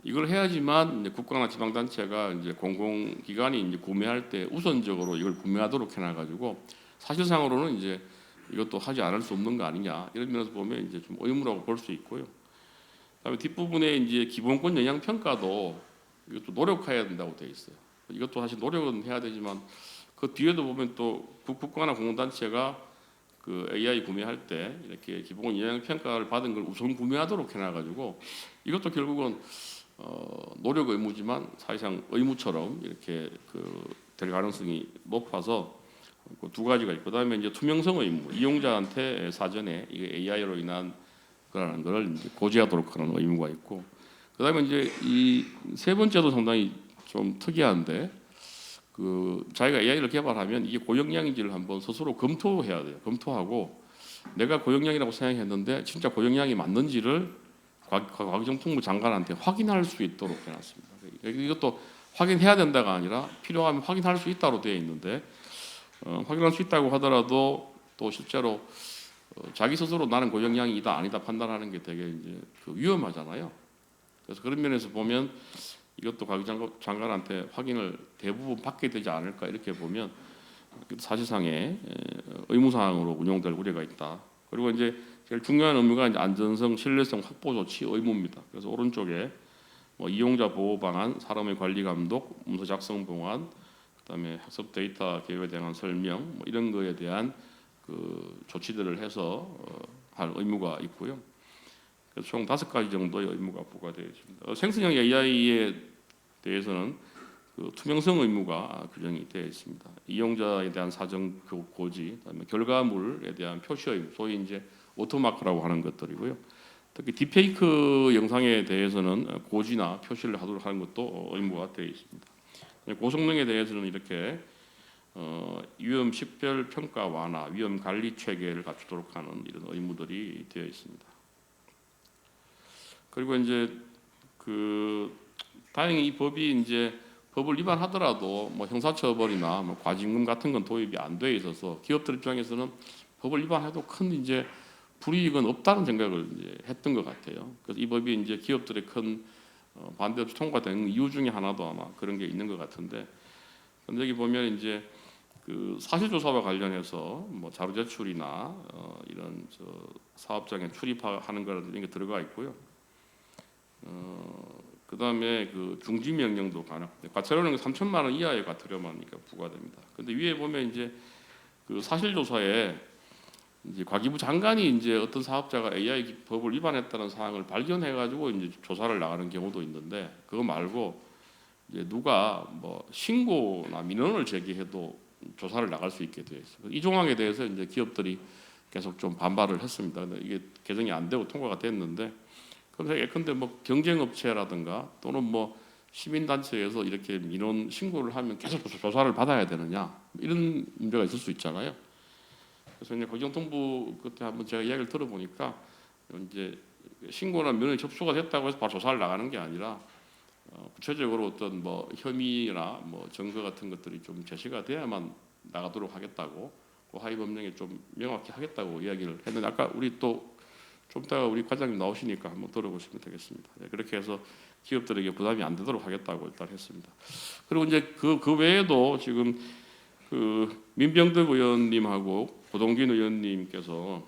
이걸 해야지만 이제 국가나 지방단체가 이제 공공기관이 이제 구매할 때 우선적으로 이걸 구매하도록 해놔가지고 사실상으로는 이제 이것도 하지 않을 수 없는 거 아니냐 이런 면에서 보면 이제 좀 의무라고 볼 수 있고요. 그다음에 뒷부분에 이제 기본권 영향 평가도 이것도 노력해야 된다고 되어 있어요. 이것도 사실 노력은 해야 되지만 그 뒤에도 보면 또 국가나 공공단체가 그 AI 구매할 때 이렇게 기본 영향 평가를 받은 걸 우선 구매하도록 해놔가지고 이것도 결국은 노력 의무지만 사실상 의무처럼 이렇게 될 가능성이 높아서 그 2가지가 있고 그다음에 이제 투명성 의무 이용자한테 사전에 이게 AI로 인한 거라는 걸 이제 고지하도록 하는 의무가 있고 그다음에 이제 이 3번째도 상당히 좀 특이한데 그 자기가 AI를 개발하면 이게 고영향인지를 한번 스스로 검토해야 돼요. 검토하고 내가 고영향이라고 생각했는데 진짜 고영향이 맞는지를 과기정통부 장관한테 확인할 수 있도록 해놨습니다. 이것도 확인해야 된다가 아니라 필요하면 확인할 수 있다로 되어 있는데 확인할 수 있다고 하더라도 또 실제로 자기 스스로 나는 고영향이다 아니다 판단하는 게 되게 이제 위험하잖아요. 그래서 그런 면에서 보면 이것도 과기장관한테 확인을 대부분 받게 되지 않을까 이렇게 보면 사실상의 의무사항으로 운용될 우려가 있다. 그리고 이제 제일 중요한 의무가 이제 안전성, 신뢰성 확보 조치 의무입니다. 그래서 오른쪽에 뭐 이용자 보호 방안, 사람의 관리 감독, 문서 작성 봉안, 그다음에 학습 데이터 개요에 대한 설명 뭐 이런 거에 대한 그 조치들을 해서 할 의무가 있고요. 그래서 총 5가지 정도의 의무가 부과되어 있습니다. 생성형 AI에 대해서는 그 투명성 의무가 규정이 되어 있습니다. 이용자에 대한 사전 고지, 그다음에 결과물에 대한 표시 의무, 소위 이제 오토마크라고 하는 것들이고요. 특히 딥페이크 영상에 대해서는 고지나 표시를 하도록 하는 것도 의무가 되어 있습니다. 고성능에 대해서는 이렇게 위험 식별 평가 완화, 위험 관리 체계를 갖추도록 하는 이런 의무들이 되어 있습니다. 그리고 이제 다행히 이 법이 이제 법을 위반하더라도 뭐 형사처벌이나 뭐 과징금 같은 건 도입이 안 돼 있어서 기업들 입장에서는 법을 위반해도 큰 이제 불이익은 없다는 생각을 이제 했던 것 같아요. 그래서 이 법이 이제 기업들의 큰 반대 없이 통과된 이유 중에 하나도 아마 그런 게 있는 것 같은데, 근데 여기 보면 이제 그 사실조사와 관련해서 뭐 자료 제출이나 이런 사업장에 출입하는 거라든지 이런 게 들어가 있고요. 그다음에 그 중지 명령도 가능합니다. 과태료는 3천만 원 이하의 과태료만 부과됩니다. 근데 위에 보면 이제 그 사실조사에 이제 과기부 장관이 이제 어떤 사업자가 AI 법을 위반했다는 사항을 발견해가지고 이제 조사를 나가는 경우도 있는데 그거 말고 이제 누가 뭐 신고나 민원을 제기해도 조사를 나갈 수 있게 되어 있어요. 이 조항에 대해서 이제 기업들이 계속 좀 반발을 했습니다. 근데 이게 개정이 안 되고 통과가 됐는데, 그래서 예컨대 뭐 경쟁업체라든가 또는 뭐 시민단체에서 이렇게 민원 신고를 하면 계속 조사를 받아야 되느냐 이런 문제가 있을 수 있잖아요. 그래서 이제 과기정통부 그때 한번 제가 이야기를 들어보니까 이제 신고나 면허 접수가 됐다고 해서 바로 조사를 나가는 게 아니라 구체적으로 어떤 뭐 혐의나 뭐 증거 같은 것들이 좀 제시가 돼야만 나가도록 하겠다고 그 하위 법령에 좀 명확히 하겠다고 이야기를 했는데 아까 우리 또 좀 이따가 우리 과장님 나오시니까 한번 들어보시면 되겠습니다. 네, 그렇게 해서 기업들에게 부담이 안 되도록 하겠다고 일단 했습니다. 그리고 이제 그 외에도 지금 그 민병득 의원님하고 고동진 의원님께서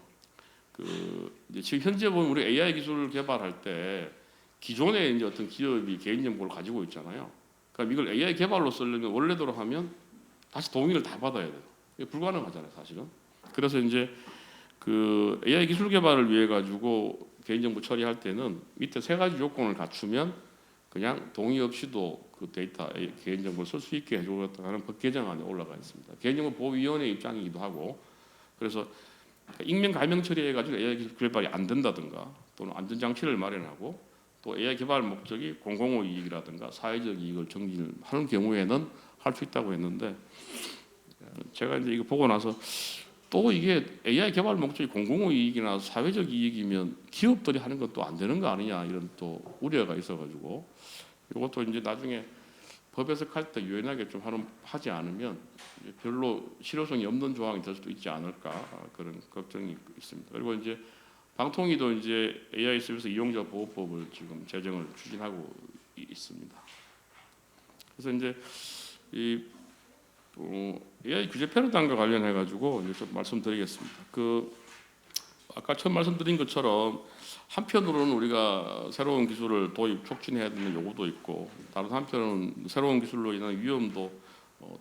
이제 지금 현재 보면 우리 AI 기술을 개발할 때 기존에 이제 어떤 기업이 개인 정보를 가지고 있잖아요. 그러니까 이걸 AI 개발로 쓰려면 원래대로 하면 다시 동의를 다 받아야 돼요. 이게 불가능하잖아요, 사실은. 그래서 이제 그 AI 기술 개발을 위해 가지고 개인 정보 처리할 때는 밑에 세 가지 요건을 갖추면 그냥 동의 없이도 그 데이터 개인 정보를 쓸 수 있게 해주겠다는 법 개정안에 올라가 있습니다. 개인정보 보호위원회 입장이기도 하고 그래서 익명 가명 처리해가지고 AI 기술 개발이 안 된다든가 또는 안전장치를 마련하고 또 AI 개발 목적이 공공의 이익이라든가 사회적 이익을 정진하는 경우에는 할 수 있다고 했는데 제가 이제 이거 보고 나서 또 이게 AI 개발 목적이 공공의 이익이나 사회적 이익이면 기업들이 하는 건 또 안 되는 거 아니냐 이런 또 우려가 있어가지고 이것도 이제 나중에 법 해석할 때 유연하게 좀 하지 않으면 별로 실효성이 없는 조항이 될 수도 있지 않을까 그런 걱정이 있습니다. 그리고 이제 방통위도 이제 AI 서비스 이용자 보호법을 지금 제정을 추진하고 있습니다. 그래서 이제 이 AI 규제 패러다임과 관련해 가지고 이제 좀 말씀드리겠습니다. 아까 처음 말씀드린 것처럼 한편으로는 우리가 새로운 기술을 도입 촉진해야 되는 요구도 있고 다른 한편은 새로운 기술로 인한 위험도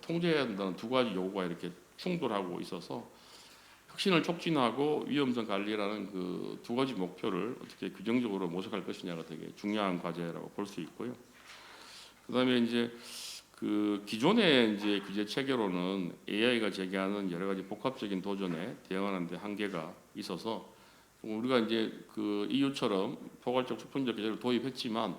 통제해야 된다는 두 가지 요구가 이렇게 충돌하고 있어서 혁신을 촉진하고 위험성 관리라는 그 두 가지 목표를 어떻게 규정적으로 모색할 것이냐가 되게 중요한 과제라고 볼 수 있고요. 그다음에 이제 그 기존의 이제 규제 체계로는 AI가 제기하는 여러 가지 복합적인 도전에 대응하는 데 한계가 있어서 우리가 이제 그 EU처럼 포괄적 수평적 규제를 도입했지만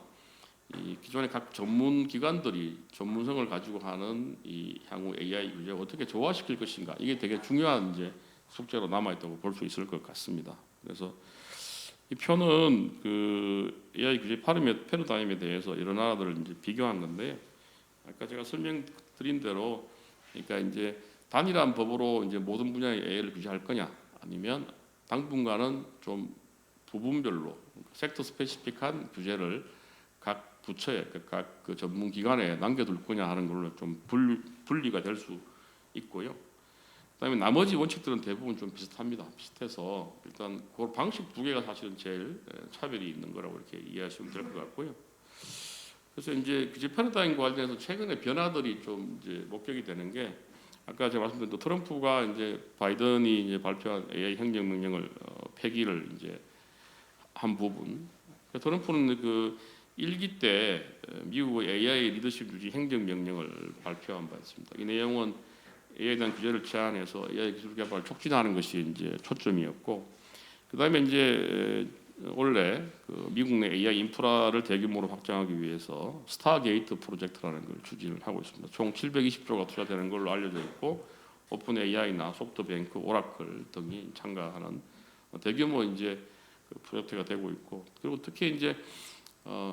이 기존의 각 전문 기관들이 전문성을 가지고 하는 이 향후 AI 규제를 어떻게 조화시킬 것인가 이게 되게 중요한 이제 숙제로 남아 있다고 볼 수 있을 것 같습니다. 그래서 이 표는 그 AI 규제 패러다임에 대해서 여러 나라들을 이제 비교한 건데 아까 제가 설명드린 대로 그러니까 이제 단일한 법으로 이제 모든 분야의 AI를 규제할 거냐 아니면 당분간은 좀 부분별로 섹터 스페시픽한 규제를 각 부처에 각 그 전문 기관에 남겨둘 거냐 하는 걸로 좀 분리가 될 수 있고요. 그다음에 나머지 원칙들은 대부분 좀 비슷합니다. 비슷해서 일단 그 방식 두 개가 사실은 제일 차별이 있는 거라고 이렇게 이해하시면 될 것 같고요. 그래서 이제 규제 패러다임과 관련해서 최근에 변화들이 좀 이제 목격이 되는 게 아까 제가 말씀드린 또 트럼프가 이제 바이든이 이제 발표한 AI 행정명령을 폐기를 이제 한 부분. 트럼프는 그 1기 때 미국의 AI 리더십 유지 행정명령을 발표한 바 있습니다. 이 내용은 AI에 대한 규제를 제한해서 AI 기술 개발을 촉진하는 것이 이제 초점이었고, 그 다음에 이제 원래 그 미국 내 AI 인프라를 대규모로 확장하기 위해서 스타게이트 프로젝트라는 걸 추진을 하고 있습니다. 총 720조가 투자되는 걸로 알려져 있고, 오픈 AI나 소프트뱅크, 오라클 등이 참가하는 대규모 이제 그 프로젝트가 되고 있고, 그리고 특히 이제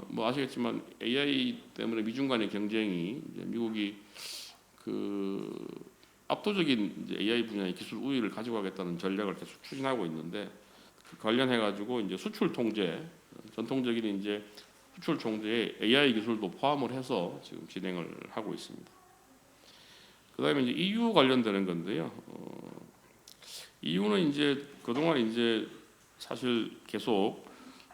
뭐 아시겠지만 AI 때문에 미중 간의 경쟁이 이제 미국이 그 압도적인 이제 AI 분야의 기술 우위를 가지고 가겠다는 전략을 계속 추진하고 있는데 그 관련해 가지고 이제 수출 통제 전통적인 이제 수출 통제에 AI 기술도 포함을 해서 지금 진행을 하고 있습니다. 그다음에 이제 EU 관련되는 건데요. EU는 이제 그동안 이제 사실 계속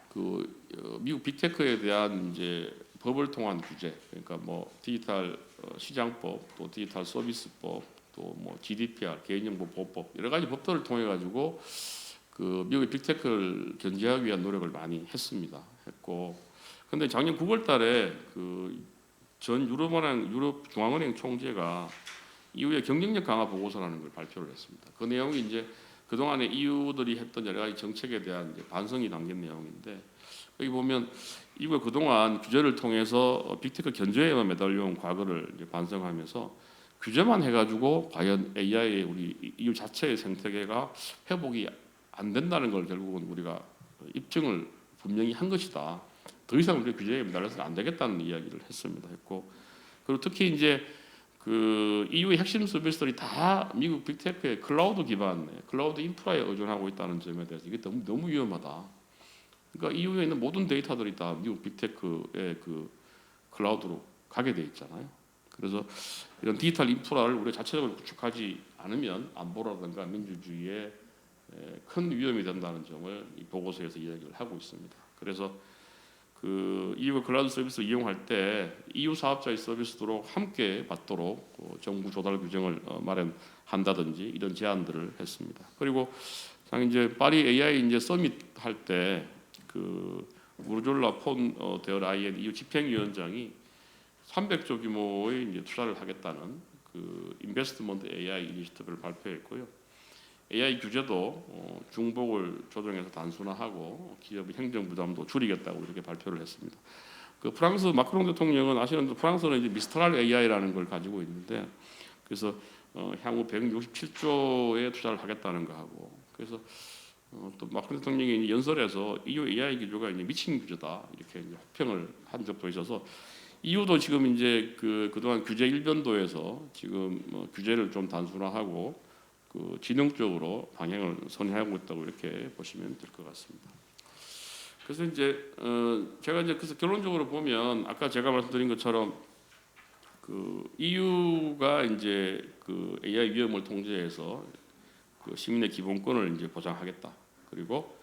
그 미국 빅테크에 대한 이제 법을 통한 규제, 그러니까 뭐 디지털 시장법, 또 디지털 서비스법, 또 뭐 GDPR 개인정보보호법 여러 가지 법들을 통해 가지고 그 미국의 빅테크를 견제하기 위한 노력을 많이 했고, 근데 작년 9월달에 그 전 유럽 중앙은행 총재가 EU의 경쟁력 강화 보고서라는 걸 발표를 했습니다. 그 내용이 이제 그 동안에 EU들이 했던 여러 가지 정책에 대한 이제 반성이 담긴 내용인데 여기 보면 EU가 그 동안 규제를 통해서 빅테크 견제에만 매달려온 과거를 이제 반성하면서 규제만 해가지고 과연 AI의 우리 EU 자체의 생태계가 회복이 안 된다는 걸 결국은 우리가 입증을 분명히 한 것이다. 더 이상 우리가 규제에 매달려서는 안 되겠다는 이야기를 했고 그리고 특히 이제 그 EU의 핵심 서비스들이 다 미국 빅테크의 클라우드 기반의 클라우드 인프라에 의존하고 있다는 점에 대해서 이게 너무 위험하다. 그러니까 EU에 있는 모든 데이터들이 다 미국 빅테크의 그 클라우드로 가게 돼 있잖아요. 그래서 이런 디지털 인프라를 우리가 자체적으로 구축하지 않으면 안보라든가 민주주의에 큰 위험이 된다는 점을 이 보고서에서 이야기를 하고 있습니다. 그래서 그 EU가 클라우드 서비스를 이용할 때 EU 사업자의 서비스도 함께 받도록 정부 조달 규정을 마련한다든지 이런 제안들을 했습니다. 그리고 이제 파리 AI 이제 서밋 할 때 그 우르졸라 폰 데어 라이엔 EU 집행위원장이 300조 규모의 이제 투자를 하겠다는 그 인베스트먼트 AI 이니시티브를 발표했고요. AI 규제도 중복을 조정해서 단순화하고 기업의 행정 부담도 줄이겠다고 이렇게 발표를 했습니다. 그 프랑스 마크롱 대통령은 아시는 대로 프랑스는 이제 미스트랄 AI라는 걸 가지고 있는데 그래서 향후 167조의 투자를 하겠다는 거 하고 그래서 또 마크롱 대통령이 연설에서 EU AI 기조가 이제 미친 규제다 이렇게 이제 호평을 한 적도 있어서 EU도 지금 이제 그동안 규제 일변도에서 지금 규제를 좀 단순화하고 그 지능적으로 방향을 선회하고 있다고 이렇게 보시면 될 것 같습니다. 그래서 이제 제가 이제 그래서 결론적으로 보면 아까 제가 말씀드린 것처럼 그 EU가 이제 그 AI 위험을 통제해서 그 시민의 기본권을 이제 보장하겠다. 그리고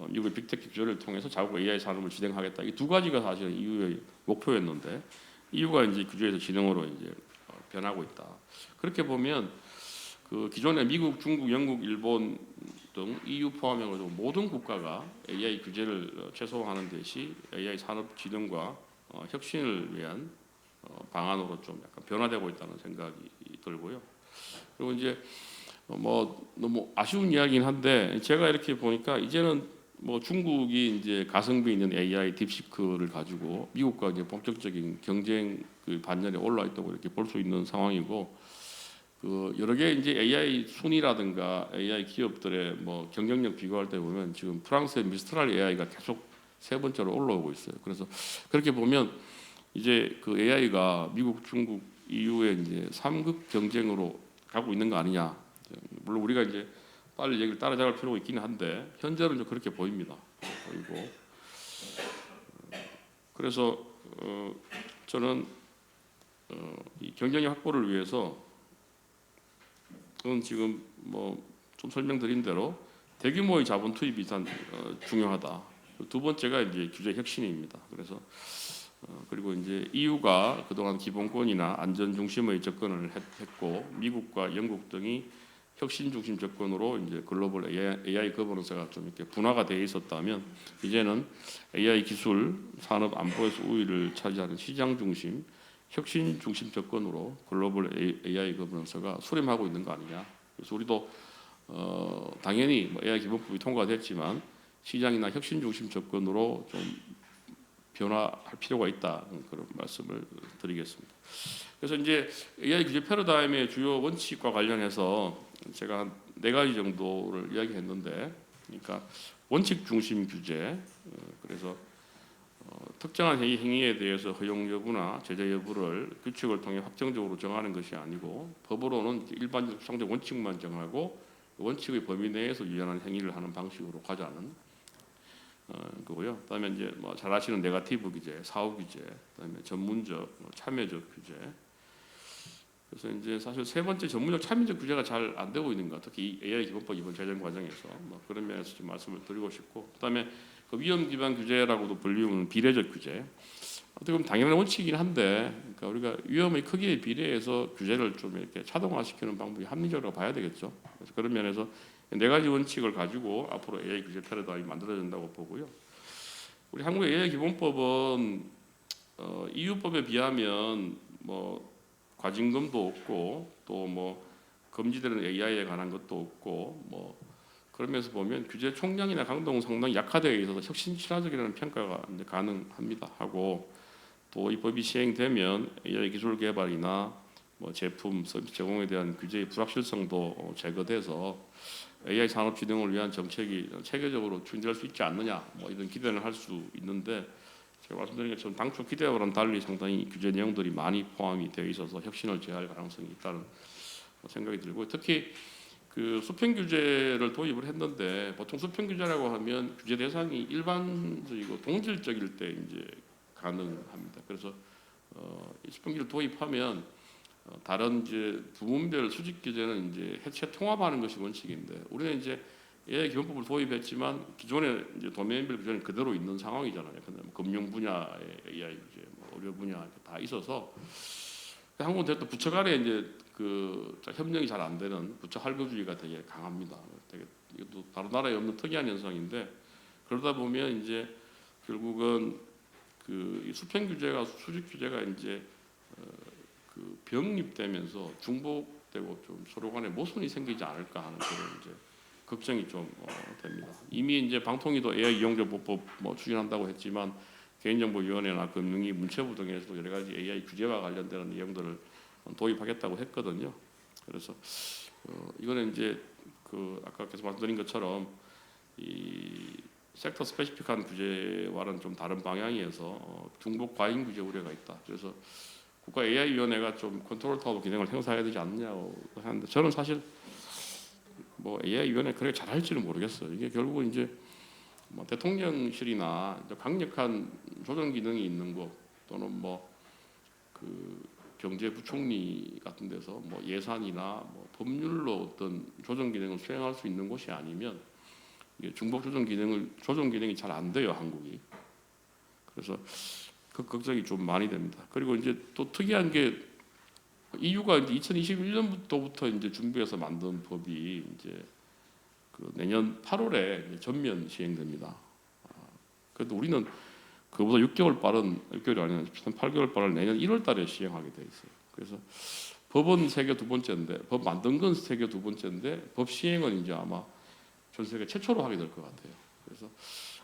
미국의 빅테크 규제를 통해서 자국 AI 산업을 진행하겠다. 이 두 가지가 사실은 EU의 목표였는데 EU가 이제 규제에서 진흥으로 이제 변하고 있다. 그렇게 보면 그 기존에 미국, 중국, 영국, 일본 등 EU 포함해서 모든 국가가 AI 규제를 최소화하는 대신 AI 산업 진흥과 혁신을 위한 방안으로 좀 약간 변화되고 있다는 생각이 들고요. 그리고 이제 뭐 너무 아쉬운 이야기긴 한데 제가 이렇게 보니까 이제는 뭐 중국이 이제 가성비 있는 AI 딥시크를 가지고 미국과 이제 본격적인 경쟁 그 반열에 올라 있다고 이렇게 볼 수 있는 상황이고 그 여러 개 이제 AI 순위라든가 AI 기업들의 뭐 경쟁력 비교할 때 보면 지금 프랑스의 미스트랄 AI가 계속 세 번째로 올라오고 있어요. 그래서 그렇게 보면 이제 그 AI가 미국, 중국, EU의 이제 3급 경쟁으로 가고 있는 거 아니냐. 물론 우리가 이제 빨리 얘기를 따라잡을 필요가 있긴 한데 현재는 좀 그렇게 보입니다. 보이고 그래서 저는 이 경쟁력 확보를 위해서 그건 지금 뭐 좀 설명드린 대로 대규모의 자본 투입이 일단 중요하다. 두 번째가 이제 규제 혁신입니다. 그래서 그리고 이제 EU가 그동안 기본권이나 안전 중심의 접근을 했고 미국과 영국 등이 혁신 중심 접근으로 이제 글로벌 AI 거버넌스가 좀 이렇게 분화가 되어 있었다면 이제는 AI 기술 산업 안보에서 우위를 차지하는 시장 중심 혁신 중심 접근으로 글로벌 AI 거버넌스가 수렴하고 있는 거 아니냐. 그래서 우리도 당연히 뭐 AI 기본법이 통과됐지만 시장이나 혁신 중심 접근으로 좀 변화할 필요가 있다 그런 말씀을 드리겠습니다. 그래서 이제 AI 규제 패러다임의 주요 원칙과 관련해서 제가 한 4가지 정도를 이야기했는데, 그러니까 원칙 중심 규제, 그래서 특정한 행위에 대해서 허용 여부나 제재 여부를 규칙을 통해 확정적으로 정하는 것이 아니고 법으로는 일반적 상대 원칙만 정하고 원칙의 범위 내에서 유연한 행위를 하는 방식으로 가자는 거고요. 그다음에 이제 뭐 잘 아시는 네거티브 규제, 사후 규제, 그다음에 전문적, 참여적 규제. 그래서 이제 사실 세 번째 전문적 참여적 규제가 잘 안 되고 있는 것, 특히 AI 기본법 이번 제정 과정에서 뭐 그런 면에서 좀 말씀을 드리고 싶고, 그다음에 그 위험 기반 규제라고도 불리우는 비례적 규제. 어떻게 보면 당연한 원칙이긴 한데, 그러니까 우리가 위험의 크기에 비례해서 규제를 좀 이렇게 차동화시키는 방법이 합리적으로 봐야 되겠죠. 그래서 그런 면에서 4가지 원칙을 가지고 앞으로 AI 규제 패러다임이 만들어진다고 보고요. 우리 한국의 AI 기본법은 EU법에 비하면 뭐 과징금도 없고 또 뭐 금지되는 AI에 관한 것도 없고 뭐 그러면서 보면 규제 총량이나 강도는 상당히 약화되어 있어서 혁신 친화적이라는 평가가 이제 가능합니다. 하고 또 이 법이 시행되면 AI 기술 개발이나 뭐 제품 서비스 제공에 대한 규제의 불확실성도 제거돼서 AI 산업 진흥을 위한 정책이 체계적으로 추진될 수 있지 않느냐 뭐 이런 기대를 할 수 있는데 제가 말씀드린 것처럼 당초 기대와는 달리 상당히 규제 내용들이 많이 포함이 되어 있어서 혁신을 제어할 가능성이 있다는 생각이 들고 특히 그 수평 규제를 도입을 했는데 보통 수평 규제라고 하면 규제 대상이 일반적이고 동질적일 때 이제 가능합니다. 그래서 이 수평 규제를 도입하면 다른 이제 부문별 수직 규제는 이제 해체 통합하는 것이 원칙인데 우리는 이제 AI 기본법을 도입했지만 기존의 이제 도메인별 규제는 그대로 있는 상황이잖아요. 근데 뭐 금융 분야의 AI 규제, 뭐 의료 분야 다 있어서 한국은 또 부처 간에 이제 그 협력이 잘 안 되는 부처 할거주의가 되게 강합니다. 되게 이것도 다른 나라에 없는 특이한 현상인데 그러다 보면 이제 결국은 그 수평 규제가 수직 규제가 이제 그 병립되면서 중복되고 좀 서로 간에 모순이 생기지 않을까 하는 그런 이제 걱정이 좀 됩니다. 이미 이제 방통위도 AI 이용자 보호법 뭐 추진한다고 했지만 개인정보위원회나 금융위, 문체부 등에서도 여러 가지 AI 규제와 관련되는 내용들을 도입하겠다고 했거든요. 그래서 이거는 이제 그 아까 계속 말씀드린 것처럼 이 섹터 스페시픽한 규제와는 좀 다른 방향이어서 중복 과잉 규제 우려가 있다. 그래서 국가 AI위원회가 좀 컨트롤 타워 기능을 행사해야 되지 않느냐고 하는데 저는 사실 뭐 AI위원회 그렇게 잘할지는 모르겠어요. 이게 결국은 이제 뭐 대통령실이나 이제 강력한 조정 기능이 있는 곳 또는 뭐 그 경제부총리 같은 데서 뭐 예산이나 뭐 법률로 어떤 조정 기능을 수행할 수 있는 곳이 아니면 이게 중복 조정 기능이 잘 안 돼요 한국이. 그래서 그 걱정이 좀 많이 됩니다. 그리고 이제 또 특이한 게 EU가 이제 2021년부터 이제 준비해서 만든 법이 이제 그 내년 8월에 이제 전면 시행됩니다. 그래도 우리는 그보다 6개월 빠른 6개월이 아니라 8개월 빠른 내년 1월달에 시행하게 돼 있어요. 그래서 법은 세계 두 번째인데 법 만든 건 세계 두 번째인데 법 시행은 이제 아마 전 세계 최초로 하게 될 것 같아요. 그래서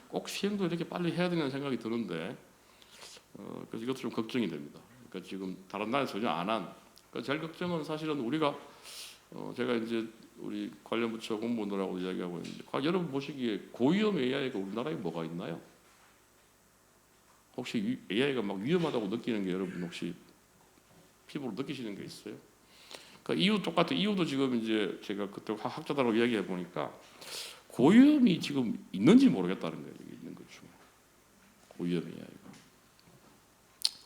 꼭 시행도 이렇게 빨리 해야 되는 생각이 드는데 그래서 이것도 좀 걱정이 됩니다. 그러니까 지금 다른 나라에서 전혀 안 한. 그러니까 제일 걱정은 사실은 우리가 제가 이제 우리 관련 부처 공무원들하고 이야기하고 있는데 여러분 보시기에 고위험 AI가 우리나라에 뭐가 있나요? 혹시 AI가 막 위험하다고 느끼는 게 여러분 혹시 피부로 느끼시는 게 있어요? 그러니까 EU 똑같은 EU도 지금 이제 제가 그때 학자들하고 이야기해 보니까 고위험이 지금 있는지 모르겠다는 거예요. 여기 있는 것 중에 고위험 AI가.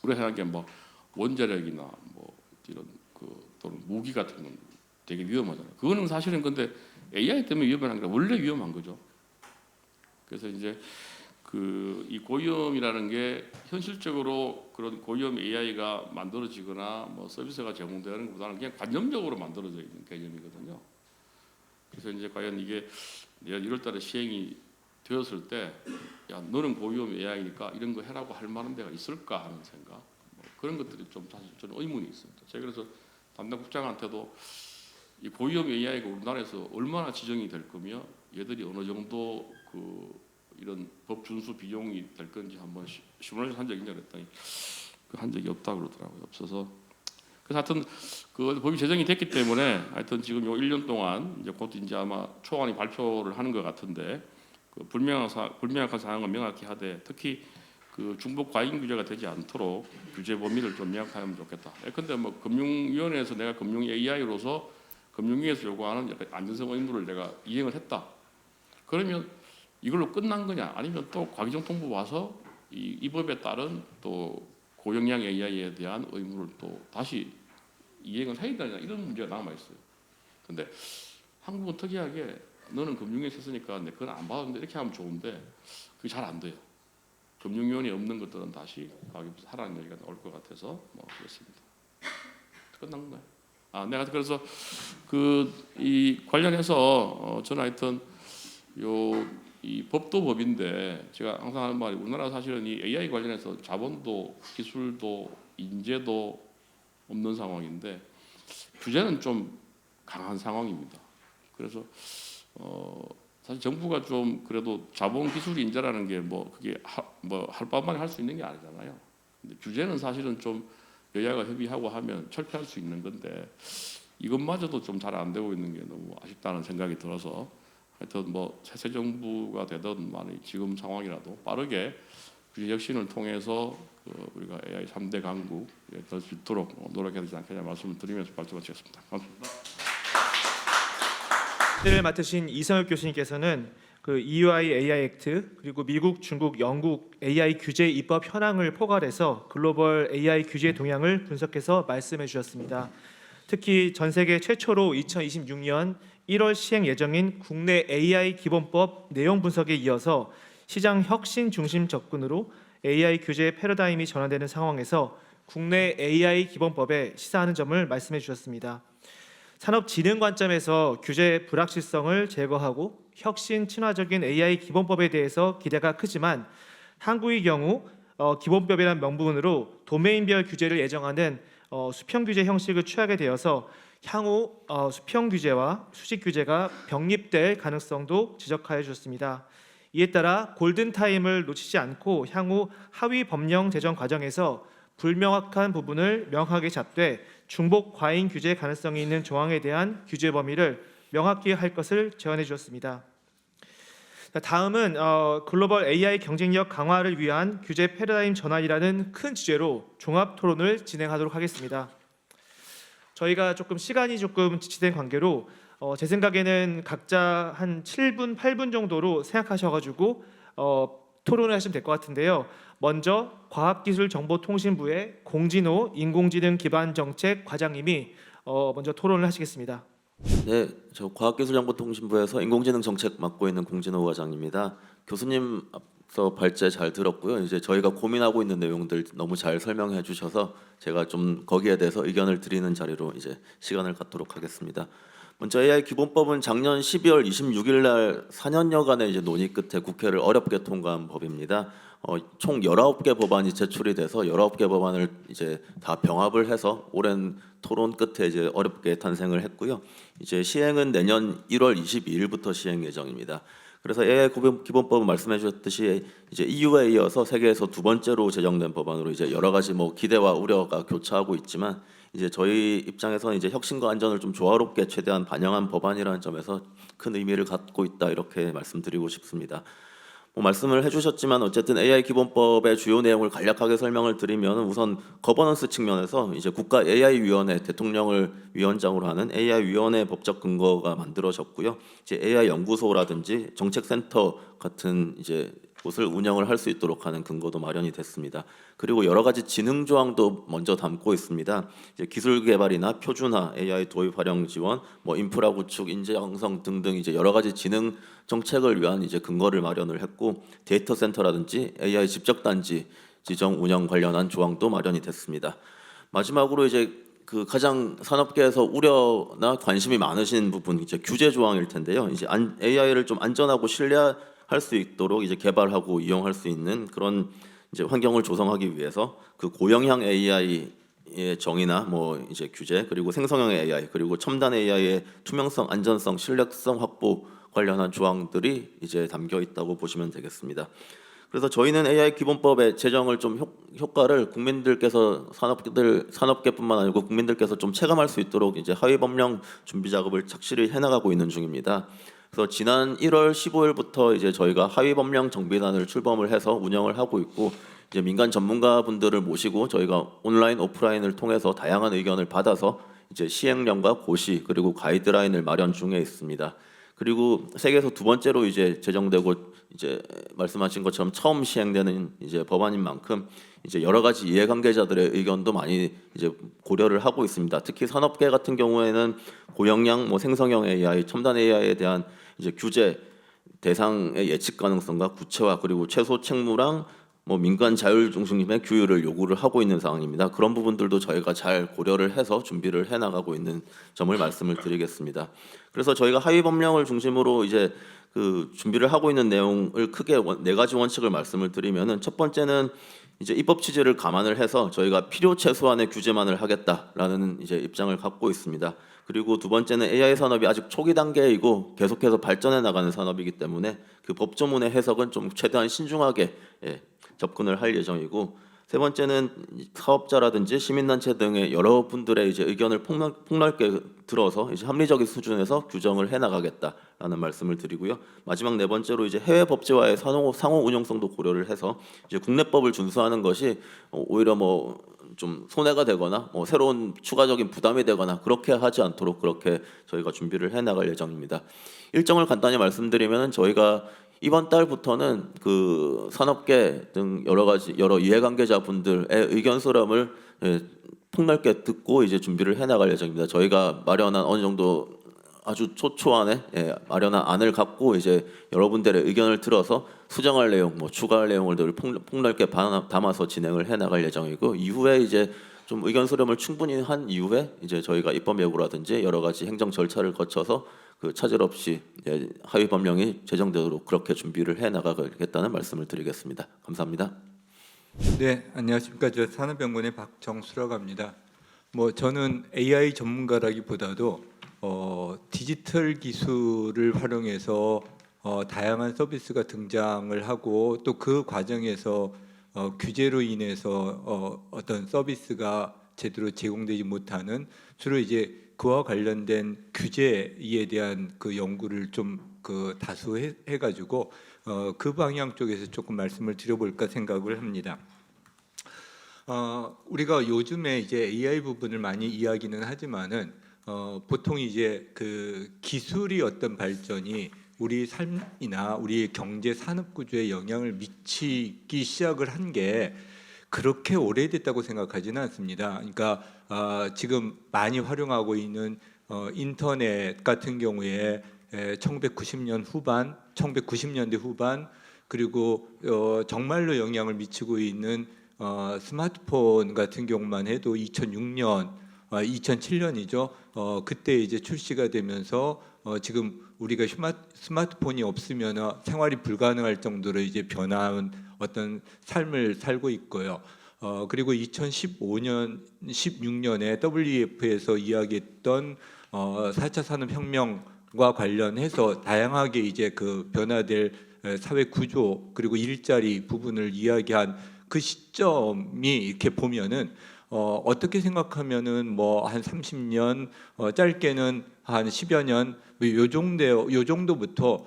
우리가 생각하기에 뭐 원자력이나 뭐 이런 그 또는 무기 같은 건 되게 위험하잖아요. 그거는 사실은 근데 AI 때문에 위험한 게 아니라 원래 위험한 거죠. 그래서 이제 그 이 고위험이라는 게 현실적으로 그런 고위험 AI가 만들어지거나 뭐 서비스가 제공되는 것보다는 그냥 관념적으로 만들어져 있는 개념이거든요. 그래서 이제 과연 이게 내년 1월달에 시행이 되었을 때, 야 너는 고위험 AI니까 이런 거 해라고 할 만한 데가 있을까 하는 생각, 뭐 그런 것들이 좀 사실 저는 의문이 있습니다. 제가 그래서 담당 국장한테도 이 고위험 AI가 우리나라에서 얼마나 지정이 될 거며 얘들이 어느 정도 그 이런 법 준수 비용이 될 건지 한번 시뮬레이션 한 적이 있냐 그랬더니 한 적이 없다 그러더라고요. 없어서 그래서 하여튼 그 법이 제정이 됐기 때문에 하여튼 지금 요 1년 동안 이제 곧 이제 아마 초안이 발표를 하는 것 같은데 그 불명확한 사항은 명확히 하되 특히 그 중복 과잉 규제가 되지 않도록 규제 범위를 좀 명확하면 좋겠다. 근데 뭐 금융위원회에서 내가 금융 AI로서 금융위에서 요구하는 안전성 의무를 내가 이행을 했다. 그러면 이걸로 끝난 거냐? 아니면 또 과기정통부 와서 이 법에 따른 또 고용량 AI에 대한 의무를 또 다시 이행을 해야 되느냐 이런 문제가 남아 있어요. 근데 한국은 특이하게 너는 금융위에 있었으니까 내 그건 안 받았는데 이렇게 하면 좋은데 그게 잘 안 돼요. 금융위원회 없는 것들은 다시 과기부터 하라는 얘기가 나올 것 같아서 뭐 그렇습니다. 끝난 건가요? 내가 그래서 그 이 관련해서 저는 하여튼 이 법도 법인데 제가 항상 하는 말이 우리나라 사실은 이 AI 관련해서 자본도 기술도 인재도 없는 상황인데 규제는 좀 강한 상황입니다. 그래서 사실 정부가 좀 그래도 자본 기술 인재라는 게 뭐 그게 뭐 할 바만 할 수 있는 게 아니잖아요. 근데 규제는 사실은 좀 여야가 협의하고 하면 철폐할 수 있는 건데 이것마저도 좀 잘 안 되고 있는 게 너무 아쉽다는 생각이 들어서 하여튼 뭐 새 정부가 되든 많이 지금 상황이라도 빠르게 규제 혁신을 통해서 우리가 AI 3대 강국에 될 수 있도록 노력해야 되지 않겠냐 말씀을 드리면서 발표 마치겠습니다. 감사합니다. 를 맡으신 이성혁 교수님께서는 그 EUI AI 액트 그리고 미국, 중국, 영국 AI 규제 입법 현황을 포괄해서 글로벌 AI 규제 동향을 분석해서 말씀해 주셨습니다. 특히 전 세계 최초로 2026년 1월 시행 예정인 국내 AI 기본법 내용 분석에 이어서 시장 혁신 중심 접근으로 AI 규제 패러다임이 전환되는 상황에서 국내 AI 기본법에 시사하는 점을 말씀해 주셨습니다. 산업진흥 관점에서 규제 불확실성을 제거하고 혁신 친화적인 AI 기본법에 대해서 기대가 크지만 한국의 경우 기본법이라는 명분으로 도메인별 규제를 예정하는 수평 규제 형식을 취하게 되어서 향후 수평 규제와 수직 규제가 병립될 가능성도 지적하여 주셨습니다. 이에 따라 골든타임을 놓치지 않고 향후 하위 법령 제정 과정에서 불명확한 부분을 명확하게 잡되 중복 과잉 규제 가능성이 있는 조항에 대한 규제 범위를 명확히 할 것을 제안해 주셨습니다. 다음은 글로벌 AI 경쟁력 강화를 위한 규제 패러다임 전환이라는 큰 주제로 종합 토론을 진행하도록 하겠습니다. 저희가 시간이 지체된 관계로 제 생각에는 각자 한 7분, 8분 정도로 생각하셔가지고 토론을 하시면 될 것 같은데요. 먼저 과학기술정보통신부의 공진호 인공지능 기반 정책 과장님이 먼저 토론을 하시겠습니다. 네, 저 과학기술정보통신부에서 인공지능 정책 맡고 있는 공진호 과장입니다. 교수님 앞서 발제 잘 들었고요. 이제 저희가 고민하고 있는 내용들 너무 잘 설명해 주셔서 제가 좀 거기에 대해서 의견을 드리는 자리로 이제 시간을 갖도록 하겠습니다. 먼저 AI 기본법은 작년 12월 26일 날 4년여간의 이제 논의 끝에 국회를 어렵게 통과한 법입니다. 총 19개 법안이 제출이 돼서 19개 법안을 이제 다 병합을 해서 오랜 토론 끝에 이제 어렵게 탄생을 했고요. 이제 시행은 내년 1월 22일부터 시행 예정입니다. 그래서 AI 기본법은 말씀해 주셨듯이 이제 EU에 이어서 세계에서 두 번째로 제정된 법안으로 이제 여러 가지 뭐 기대와 우려가 교차하고 있지만 이제 저희 입장에서는 이제 혁신과 안전을 좀 조화롭게 최대한 반영한 법안이라는 점에서 큰 의미를 갖고 있다 이렇게 말씀드리고 싶습니다. 말씀을 해주셨지만 어쨌든 AI 기본법의 주요 내용을 간략하게 설명을 드리면 우선 거버넌스 측면에서 이제 국가 AI 위원회 대통령을 위원장으로 하는 AI 위원회 법적 근거가 만들어졌고요. 이제 AI 연구소라든지 정책센터 같은 이제 곳을 운영을 할 수 있도록 하는 근거도 마련이 됐습니다. 그리고 여러 가지 지능 조항도 먼저 담고 있습니다. 이제 기술 개발이나 표준화, AI 도입 활용 지원, 뭐 인프라 구축, 인재 양성 등등 이제 여러 가지 지능 정책을 위한 이제 근거를 마련을 했고 데이터 센터라든지 AI 집적 단지 지정 운영 관련한 조항도 마련이 됐습니다. 마지막으로 이제 그 가장 산업계에서 우려나 관심이 많으신 부분 이제 규제 조항일 텐데요. 이제 AI를 좀 안전하고 신뢰할 수 있도록 이제 개발하고 이용할 수 있는 그런 이제 환경을 조성하기 위해서 그 고영향 AI의 정의나 뭐 이제 규제 그리고 생성형 AI 그리고 첨단 AI의 투명성, 안전성, 신뢰성 확보 관련한 조항들이 이제 담겨 있다고 보시면 되겠습니다. 그래서 저희는 AI 기본법의 제정을 좀 효과를 국민들께서 산업계뿐만 아니고 국민들께서 좀 체감할 수 있도록 이제 하위 법령 준비 작업을 착실히 해나가고 있는 중입니다. 그래서 지난 1월 15일부터 이제 저희가 하위 법령 정비단을 출범을 해서 운영을 하고 있고 이제 민간 전문가분들을 모시고 저희가 온라인 오프라인을 통해서 다양한 의견을 받아서 이제 시행령과 고시 그리고 가이드라인을 마련 중에 있습니다. 그리고 세계에서 두 번째로 이제 제정되고 이제 말씀하신 것처럼 처음 시행되는 이제 법안인 만큼 이제 여러 가지 이해관계자들의 의견도 많이 이제 고려를 하고 있습니다. 특히 산업계 같은 경우에는 고영양, 뭐 생성형 AI, 첨단 AI에 대한 이제 규제 대상의 예측 가능성과 구체화 그리고 최소 책무랑 뭐 민간 자율 중심의 규율을 요구를 하고 있는 상황입니다. 그런 부분들도 저희가 잘 고려를 해서 준비를 해 나가고 있는 점을 말씀을 드리겠습니다. 그래서 저희가 하위 법령을 중심으로 이제 그 준비를 하고 있는 내용을 크게 네 가지 원칙을 말씀을 드리면은 첫 번째는 이제 입법 취지를 감안을 해서 저희가 필요 최소한의 규제만을 하겠다라는 이제 입장을 갖고 있습니다. 그리고 두 번째는 AI 산업이 아직 초기 단계이고 계속해서 발전해 나가는 산업이기 때문에 그 법조문의 해석은 좀 최대한 신중하게 접근을 할 예정이고 세 번째는 사업자라든지 시민단체 등의 여러 분들의 이제 의견을 폭넓게 들어서 이제 합리적인 수준에서 규정을 해나가겠다라는 말씀을 드리고요. 마지막 네 번째로 이제 해외 법제와의 상호 운용성도 고려를 해서 이제 국내법을 준수하는 것이 오히려 뭐 좀 손해가 되거나 새로운 추가적인 부담이 되거나 그렇게 하지 않도록 그렇게 저희가 준비를 해나갈 예정입니다. 일정을 간단히 말씀드리면 저희가 이번 달부터는 그 산업계 등 여러 이해관계자분들의 의견 수렴을 폭넓게 듣고 이제 준비를 해나갈 예정입니다. 저희가 마련한 어느 정도 아주 초초안에 마련한 안을 갖고 이제 여러분들의 의견을 들어서 수정할 내용, 추가할 내용을 폭넓게 담아서 진행을 해나갈 예정이고 이후에 이제 좀 의견 수렴을 충분히 한 이후에 이제 저희가 입법 예고라든지 여러 가지 행정 절차를 거쳐서 그 차질 없이 하위 법령이 제정되도록 그렇게 준비를 해 나가겠다는 말씀을 드리겠습니다. 감사합니다. 네, 안녕하십니까. 저 산업연구원의 박정수라고 합니다. 저는 AI 전문가라기보다도 디지털 기술을 활용해서 다양한 서비스가 등장을 하고 또 그 과정에서 규제로 인해서 어떤 서비스가 제대로 제공되지 못하는 주로 이제 그와 관련된 규제에 대한 그 연구를 좀 다수 해가지고 그 방향 쪽에서 조금 말씀을 드려볼까 생각을 합니다. 우리가 요즘에 이제 AI 부분을 많이 이야기는 하지만은 보통 이제 그 기술이 어떤 발전이 우리 삶이나 우리 경제 산업 구조에 영향을 미치기 시작을 한 게 그렇게 오래됐다고 생각하지는 않습니다. 그러니까 지금 많이 활용하고 있는 인터넷 같은 경우에 1990년 후반, 1990년대 후반 그리고 정말로 영향을 미치고 있는 스마트폰 같은 경우만 해도 2006년, 2007년이죠. 그때 이제 출시가 되면서 지금 우리가 스마트폰이 없으면 생활이 불가능할 정도로 이제 변화한 어떤 삶을 살고 있고요. 그리고 2015년, 16년에 WEF에서 이야기했던 4차 산업혁명과 관련해서 다양하게 이제 그 변화될 사회 구조 그리고 일자리 부분을 이야기한 그 시점이 이렇게 보면은 어떻게 생각하면은 한 30년 짧게는 한 10여 년 요 정도부터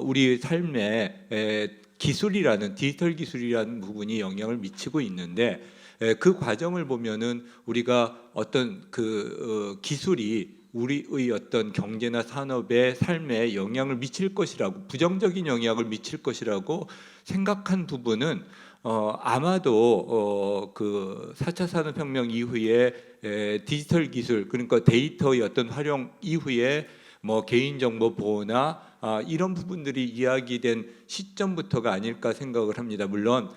우리 삶에 기술이라는 디지털 기술이라는 부분이 영향을 미치고 있는데 그 과정을 보면은 우리가 어떤 그 기술이 우리의 어떤 경제나 산업의 삶에 영향을 미칠 것이라고 부정적인 영향을 미칠 것이라고 생각한 부분은 아마도 그 4차 산업혁명 이후에 디지털 기술 그러니까 데이터의 어떤 활용 이후에 개인정보 보호나 이런 부분들이 이야기된 시점부터가 아닐까 생각을 합니다. 물론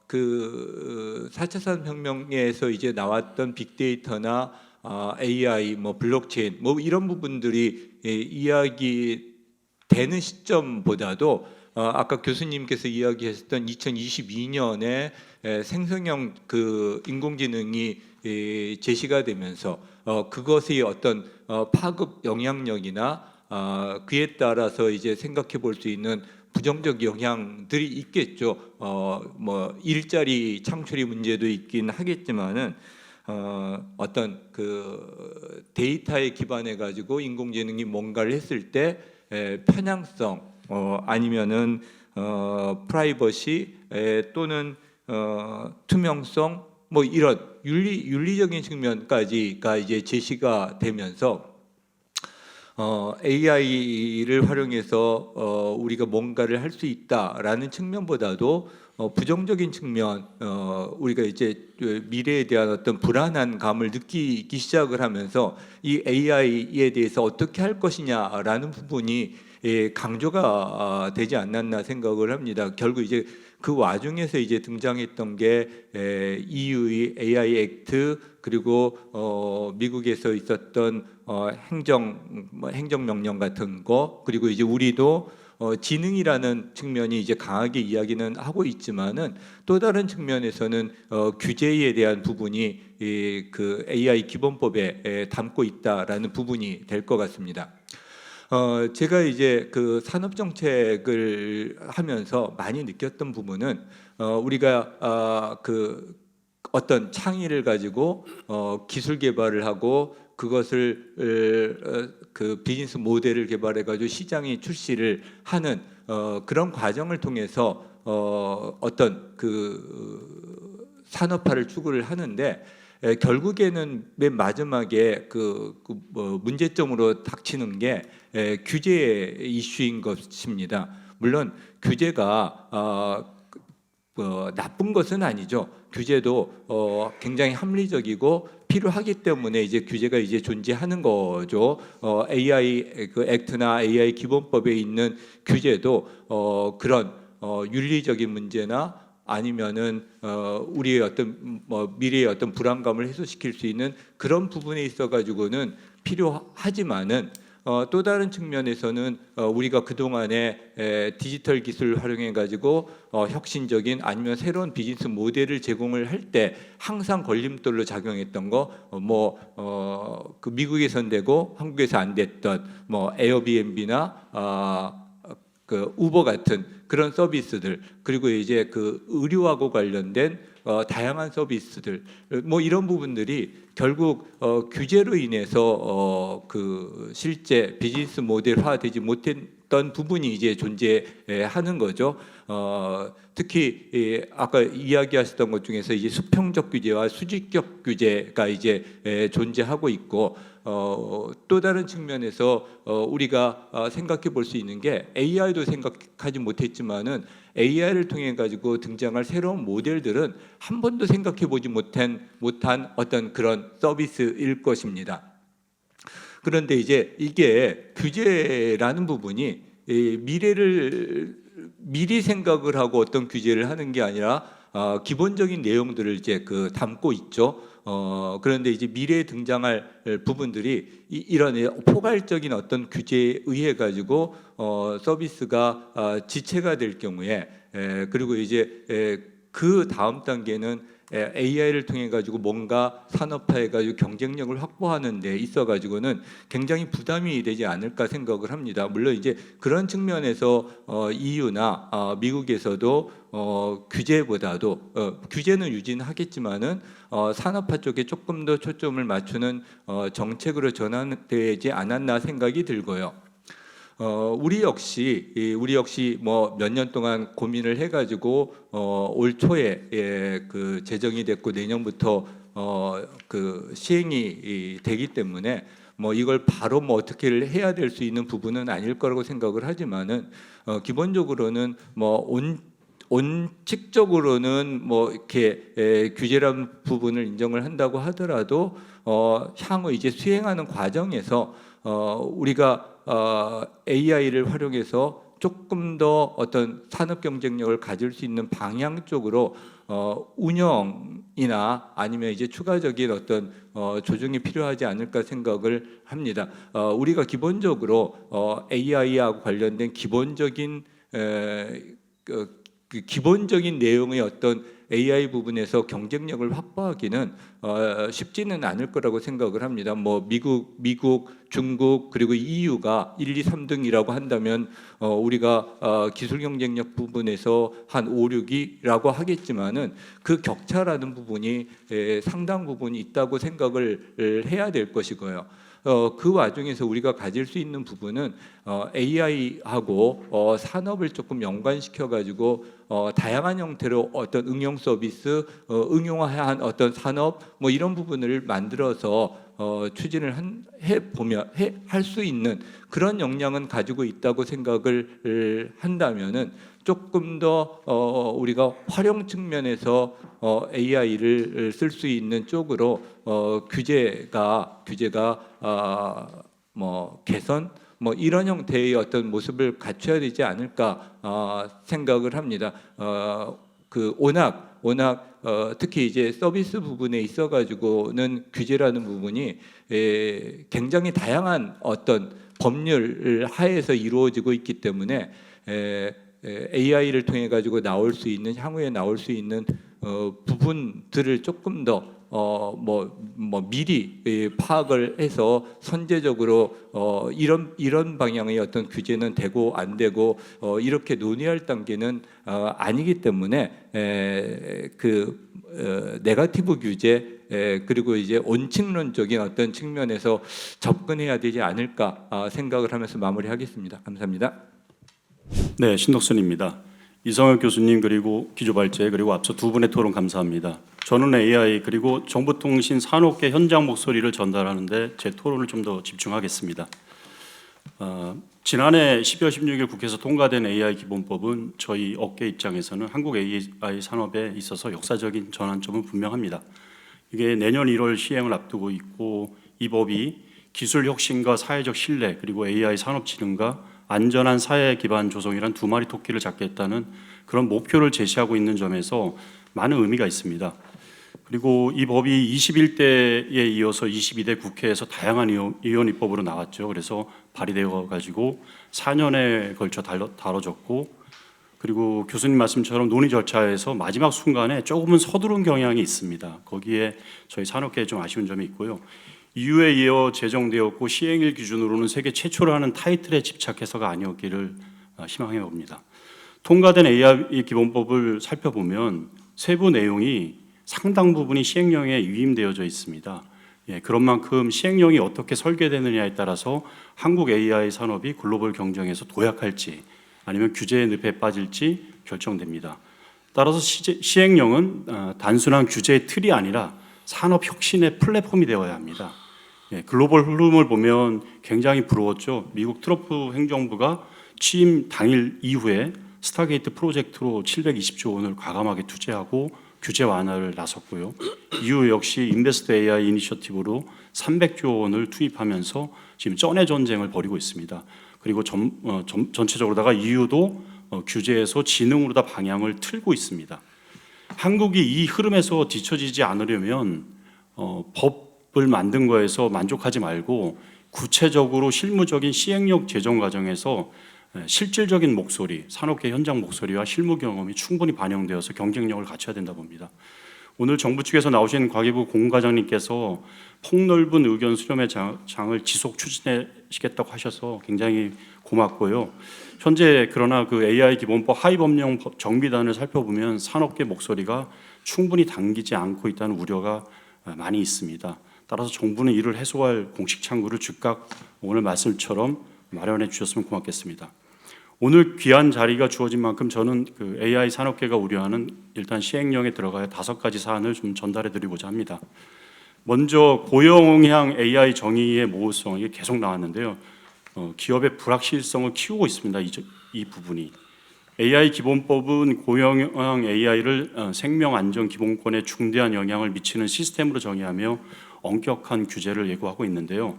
그 4차 산업혁명에서 이제 나왔던 빅데이터나 AI, 블록체인 이런 부분들이 이야기되는 시점보다도 아까 교수님께서 이야기하셨던 2022년에 생성형 그 인공지능이 제시가 되면서 그것의 어떤 파급 영향력이나 그에 따라서 이제 생각해 볼 수 있는 부정적 영향들이 있겠죠. 일자리 창출이 문제도 있긴 하겠지만은 어떤 그 데이터에 기반해 가지고 인공지능이 뭔가를 했을 때 편향성 아니면은 프라이버시 또는 투명성 이런 윤리적인 측면까지가 이제 제시가 되면서 AI를 활용해서 우리가 뭔가를 할 수 있다라는 측면보다도 부정적인 측면 우리가 이제 미래에 대한 어떤 불안한 감을 느끼기 시작을 하면서 이 AI에 대해서 어떻게 할 것이냐라는 부분이 강조가 되지 않았나 생각을 합니다. 결국 이제 그 와중에서 이제 등장했던 게 EU의 AI 액트 그리고 미국에서 있었던 행정명령 같은 거 그리고 이제 우리도 지능이라는 측면이 이제 강하게 이야기는 하고 있지만은 또 다른 측면에서는 규제에 대한 부분이 그 AI 기본법에 담고 있다라는 부분이 될 것 같습니다. 제가 이제 그 산업 정책을 하면서 많이 느꼈던 부분은 우리가 그 어떤 창의를 가지고 기술 개발을 하고 그것을 그 비즈니스 모델을 개발해 가지고 시장에 출시를 하는 그런 과정을 통해서 어떤 그 산업화를 추구를 하는데 결국에는 맨 마지막에 뭐 문제점으로 닥치는 게 규제 이슈인 것입니다. 물론 규제가 나쁜 것은 아니죠. 규제도 굉장히 합리적이고 필요하기 때문에 이제 규제가 이제 존재하는 거죠. AI 그 액트나 AI 기본법에 있는 규제도 그런 윤리적인 문제나 아니면은 우리의 어떤 뭐 미래의 어떤 불안감을 해소시킬 수 있는 그런 부분에 있어 가지고는 필요하지만은 또 다른 측면에서는 우리가 그동안에 디지털 기술을 활용해 가지고 혁신적인 아니면 새로운 비즈니스 모델을 제공을 할 때 항상 걸림돌로 작용했던 거 그 미국에선 되고 한국에서 안 됐던 뭐 에어비앤비나 그 우버 같은 그런 서비스들, 그리고 이제 그 의료하고 관련된 다양한 서비스들, 뭐 이런 부분들이 결국 규제로 인해서 그 실제 비즈니스 모델화되지 못했던 부분이 이제 존재하는 거죠. 특히 아까 이야기하셨던 것 중에서 이제 수평적 규제와 수직적 규제가 이제 존재하고 있고, 또 다른 측면에서 우리가 생각해 볼 수 있는 게 AI도 생각하지 못했지만은 AI를 통해 가지고 등장할 새로운 모델들은 한 번도 생각해 보지 못한 어떤 그런 서비스일 것입니다. 그런데 이제 이게 규제라는 부분이 미리 생각을 하고 어떤 규제를 하는 게 아니라 기본적인 내용들을 이제 그 담고 있죠. 그런데 이제 미래에 등장할 부분들이 이런 포괄적인 어떤 규제에 의해 가지고 서비스가 지체가 될 경우에 그리고 이제 그 다음 단계는 AI를 통해 가지고 뭔가 산업화해 가지고 경쟁력을 확보하는 데 있어 가지고는 굉장히 부담이 되지 않을까 생각을 합니다. 물론 이제 그런 측면에서 EU나 미국에서도 규제보다도 규제는 유진하겠지만은 산업화 쪽에 조금 더 초점을 맞추는 정책으로 전환되지 않았나 생각이 들고요. 우리 역시 뭐 몇 년 동안 고민을 해가지고 올 초에 그 제정이 됐고 내년부터 그 시행이 되기 때문에 뭐 이걸 바로 뭐 어떻게 해야 될 수 있는 부분은 아닐 거라고 생각을 하지만은 기본적으로는 뭐 원칙적으로는 뭐 이렇게 규제라는 부분을 인정을 한다고 하더라도 향후 이제 수행하는 과정에서 우리가 AI를 활용해서 조금 더 어떤 산업 경쟁력을 가질 수 있는 방향 쪽으로 운영이나 아니면 이제 추가적인 어떤 조정이 필요하지 않을까 생각을 합니다. 우리가 기본적으로 AI하고 관련된 기본적인 기본적인 내용의 어떤 AI 부분에서 경쟁력을 확보하기는 쉽지는 않을 거라고 생각을 합니다. 뭐 미국, 중국 그리고 EU가 1, 2, 3등이라고 한다면 우리가 기술 경쟁력 부분에서 한 5, 6위라고 하겠지만은 그 격차라는 부분이 상당 부분이 있다고 생각을 해야 될 것이고요. 그 와중에서 우리가 가질 수 있는 부분은 AI하고 산업을 조금 연관시켜 가지고 다양한 형태로 어떤 응용 서비스, 응용한 어떤 산업 뭐 이런 부분을 만들어서 추진을 할 수 있는 그런 역량은 가지고 있다고 생각을 한다면은 조금 더 우리가 활용 측면에서 AI를 쓸 수 있는 쪽으로 규제가 뭐 개선 뭐 이런 형태의 어떤 모습을 갖춰야 되지 않을까 생각을 합니다. 그 워낙 특히 이제 서비스 부분에 있어 가지고는 규제라는 부분이 굉장히 다양한 어떤 법률 하에서 이루어지고 있기 때문에 AI를 통해 가지고 나올 수 있는 향후에 나올 수 있는 부분들을 조금 더 미리 파악을 해서 선제적으로 이런 방향의 어떤 규제는 되고 안 되고 이렇게 논의할 단계는 아니기 때문에 네거티브 규제 그리고 이제 원칙론적인 어떤 측면에서 접근해야 되지 않을까 생각을 하면서 마무리하겠습니다. 감사합니다. 네, 신덕순입니다. 이성혁 교수님 그리고 기조발제 그리고 앞서 두 분의 토론 감사합니다. 저는 AI 그리고 정보통신 산업계 현장 목소리를 전달하는데 제 토론을 좀 더 집중하겠습니다. 지난해 12월 16일 국회에서 통과된 AI 기본법은 저희 업계 입장에서는 한국 AI 산업에 있어서 역사적인 전환점은 분명합니다. 이게 내년 1월 시행을 앞두고 있고 이 법이 기술 혁신과 사회적 신뢰 그리고 AI 산업 진흥과 안전한 사회 기반 조성이란 두 마리 토끼를 잡겠다는 그런 목표를 제시하고 있는 점에서 많은 의미가 있습니다. 그리고 이 법이 21대에 이어서 22대 국회에서 다양한 의원 입법으로 나왔죠. 그래서 발의되어 가지고 4년에 걸쳐 다뤄졌고, 그리고 교수님 말씀처럼 논의 절차에서 마지막 순간에 조금은 서두른 경향이 있습니다. 거기에 저희 산업계에 좀 아쉬운 점이 있고요. 이후에 이어 제정되었고 시행일 기준으로는 세계 최초로 하는 타이틀에 집착해서가 아니었기를 희망해 봅니다. 통과된 AI 기본법을 살펴보면 세부 내용이 상당 부분이 시행령에 위임되어져 있습니다. 그런 만큼 시행령이 어떻게 설계되느냐에 따라서 한국 AI 산업이 글로벌 경쟁에서 도약할지 아니면 규제의 늪에 빠질지 결정됩니다. 따라서 시행령은 단순한 규제의 틀이 아니라 산업 혁신의 플랫폼이 되어야 합니다. 글로벌 흐름을 보면 굉장히 부러웠죠. 미국 트럼프 행정부가 취임 당일 이후에 스타게이트 프로젝트로 720조 원을 과감하게 투자하고 규제 완화를 나섰고요. 이후 역시 인베스트 AI 이니셔티브로 300조 원을 투입하면서 지금 쩐의 전쟁을 벌이고 있습니다. 그리고 전체적으로다가 EU도 규제에서 지능으로 다 방향을 틀고 있습니다. 한국이 이 흐름에서 뒤처지지 않으려면 법을 만든 거에서 만족하지 말고 구체적으로 실무적인 시행령 제정 과정에서 실질적인 목소리, 산업계 현장 목소리와 실무 경험이 충분히 반영되어서 경쟁력을 갖춰야 된다 봅니다. 오늘 정부 측에서 나오신 과기부 공과장님께서 폭넓은 의견 수렴의 장을 지속 추진하시겠다고 하셔서 굉장히 고맙고요. 현재 그러나 그 AI 기본법 하위 법령 정비단을 살펴보면 산업계 목소리가 충분히 당기지 않고 있다는 우려가 많이 있습니다. 따라서 정부는 이를 해소할 공식 창구를 즉각 오늘 말씀처럼 마련해 주셨으면 고맙겠습니다. 오늘 귀한 자리가 주어진 만큼 저는 그 AI 산업계가 우려하는 일단 시행령에 들어가야 5가지 사안을 좀 전달해 드리고자 합니다. 먼저 고용향 AI 정의의 모호성, 이게 계속 나왔는데요. 기업의 불확실성을 키우고 있습니다. 이 부분이. AI 기본법은 고용향 AI를 생명 안전 기본권에 중대한 영향을 미치는 시스템으로 정의하며 엄격한 규제를 예고하고 있는데요.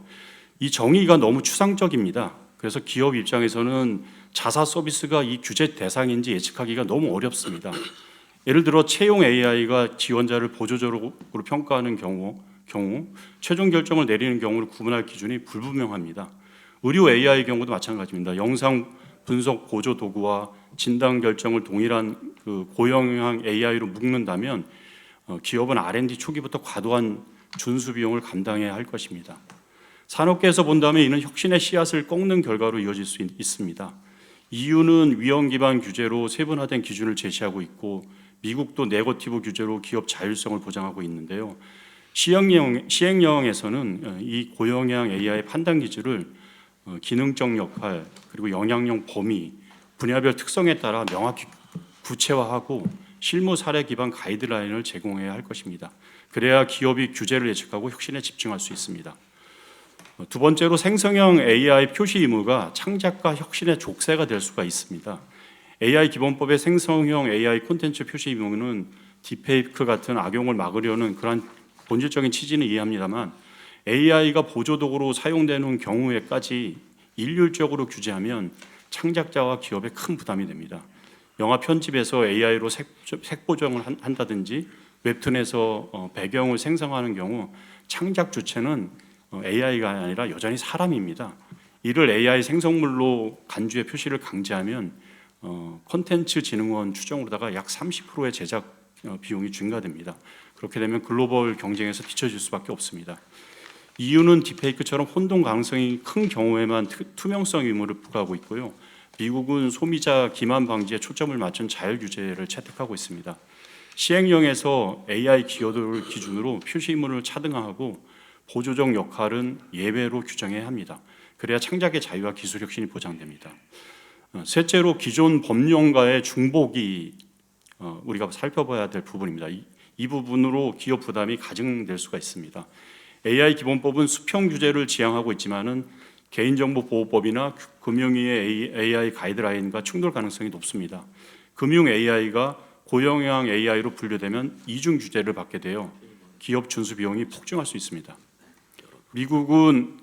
이 정의가 너무 추상적입니다. 그래서 기업 입장에서는 자사 서비스가 이 규제 대상인지 예측하기가 너무 어렵습니다. 예를 들어 채용 AI가 지원자를 보조적으로 평가하는 경우 최종 결정을 내리는 경우를 구분할 기준이 불분명합니다. 의료 AI 경우도 마찬가지입니다. 영상 분석 보조 도구와 진단 결정을 동일한 그 고용향 AI로 묶는다면 기업은 R&D 초기부터 과도한 준수 비용을 감당해야 할 것입니다. 산업계에서 본다면 이는 혁신의 씨앗을 꺾는 결과로 이어질 수 있습니다. EU는 위험 기반 규제로 세분화된 기준을 제시하고 있고 미국도 네거티브 규제로 기업 자율성을 보장하고 있는데요. 시행령에서는 이 고용향 AI 판단 기준을 기능적 역할 그리고 영향력 범위, 분야별 특성에 따라 명확히 구체화하고 실무 사례 기반 가이드라인을 제공해야 할 것입니다. 그래야 기업이 규제를 예측하고 혁신에 집중할 수 있습니다. 두 번째로 생성형 AI 표시 의무가 창작과 혁신의 족쇄가 될 수가 있습니다. AI 기본법의 생성형 AI 콘텐츠 표시 의무는 딥페이크 같은 악용을 막으려는 그런 본질적인 취지는 이해합니다만 AI가 보조도구로 사용되는 경우에까지 일률적으로 규제하면 창작자와 기업에 큰 부담이 됩니다. 영화 편집에서 AI로 색보정을 한다든지 웹툰에서 배경을 생성하는 경우 창작 주체는 AI가 아니라 여전히 사람입니다. 이를 AI 생성물로 간주의 표시를 강제하면 콘텐츠 진흥원 추정으로다가 약 30%의 제작 비용이 증가됩니다. 그렇게 되면 글로벌 경쟁에서 뒤처질 수밖에 없습니다. EU는 딥페이크처럼 혼동 가능성이 큰 경우에만 투명성 의무를 부과하고 있고요. 미국은 소비자 기만 방지에 초점을 맞춘 자율 규제를 채택하고 있습니다. 시행령에서 AI 기여도를 기준으로 표시 의무를 차등하고 보조적 역할은 예외로 규정해야 합니다. 그래야 창작의 자유와 기술 혁신이 보장됩니다. 셋째로 기존 법령과의 중복이 우리가 살펴봐야 될 부분입니다. 이 부분으로 기업 부담이 가중될 수가 있습니다. AI 기본법은 수평 규제를 지향하고 있지만은 개인정보보호법이나 금융위의 AI 가이드라인과 충돌 가능성이 높습니다. 금융 AI가 고영향 AI로 분류되면 이중 규제를 받게 되어 기업 준수 비용이 폭증할 수 있습니다. 미국은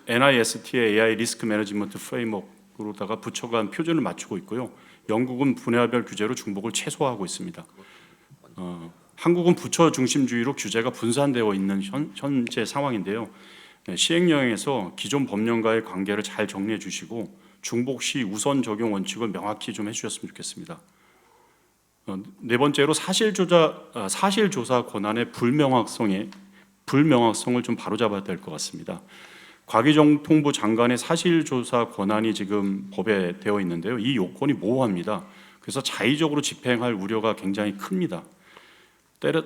NIST의 AI 리스크 매니지먼트 프레임워크로다가 부처 간 표준을 맞추고 있고요. 영국은 분야별 규제로 중복을 최소화하고 있습니다. 한국은 부처 중심주의로 규제가 분산되어 있는 현재 상황인데요. 시행령에서 기존 법령과의 관계를 잘 정리해 주시고 중복 시 우선 적용 원칙을 명확히 좀 해주셨으면 좋겠습니다. 네 번째로 사실조사 권한의 불명확성을 좀 바로잡아야 될 것 같습니다. 과기정통부 장관의 사실조사 권한이 지금 법에 되어 있는데요. 이 요건이 모호합니다. 그래서 자의적으로 집행할 우려가 굉장히 큽니다.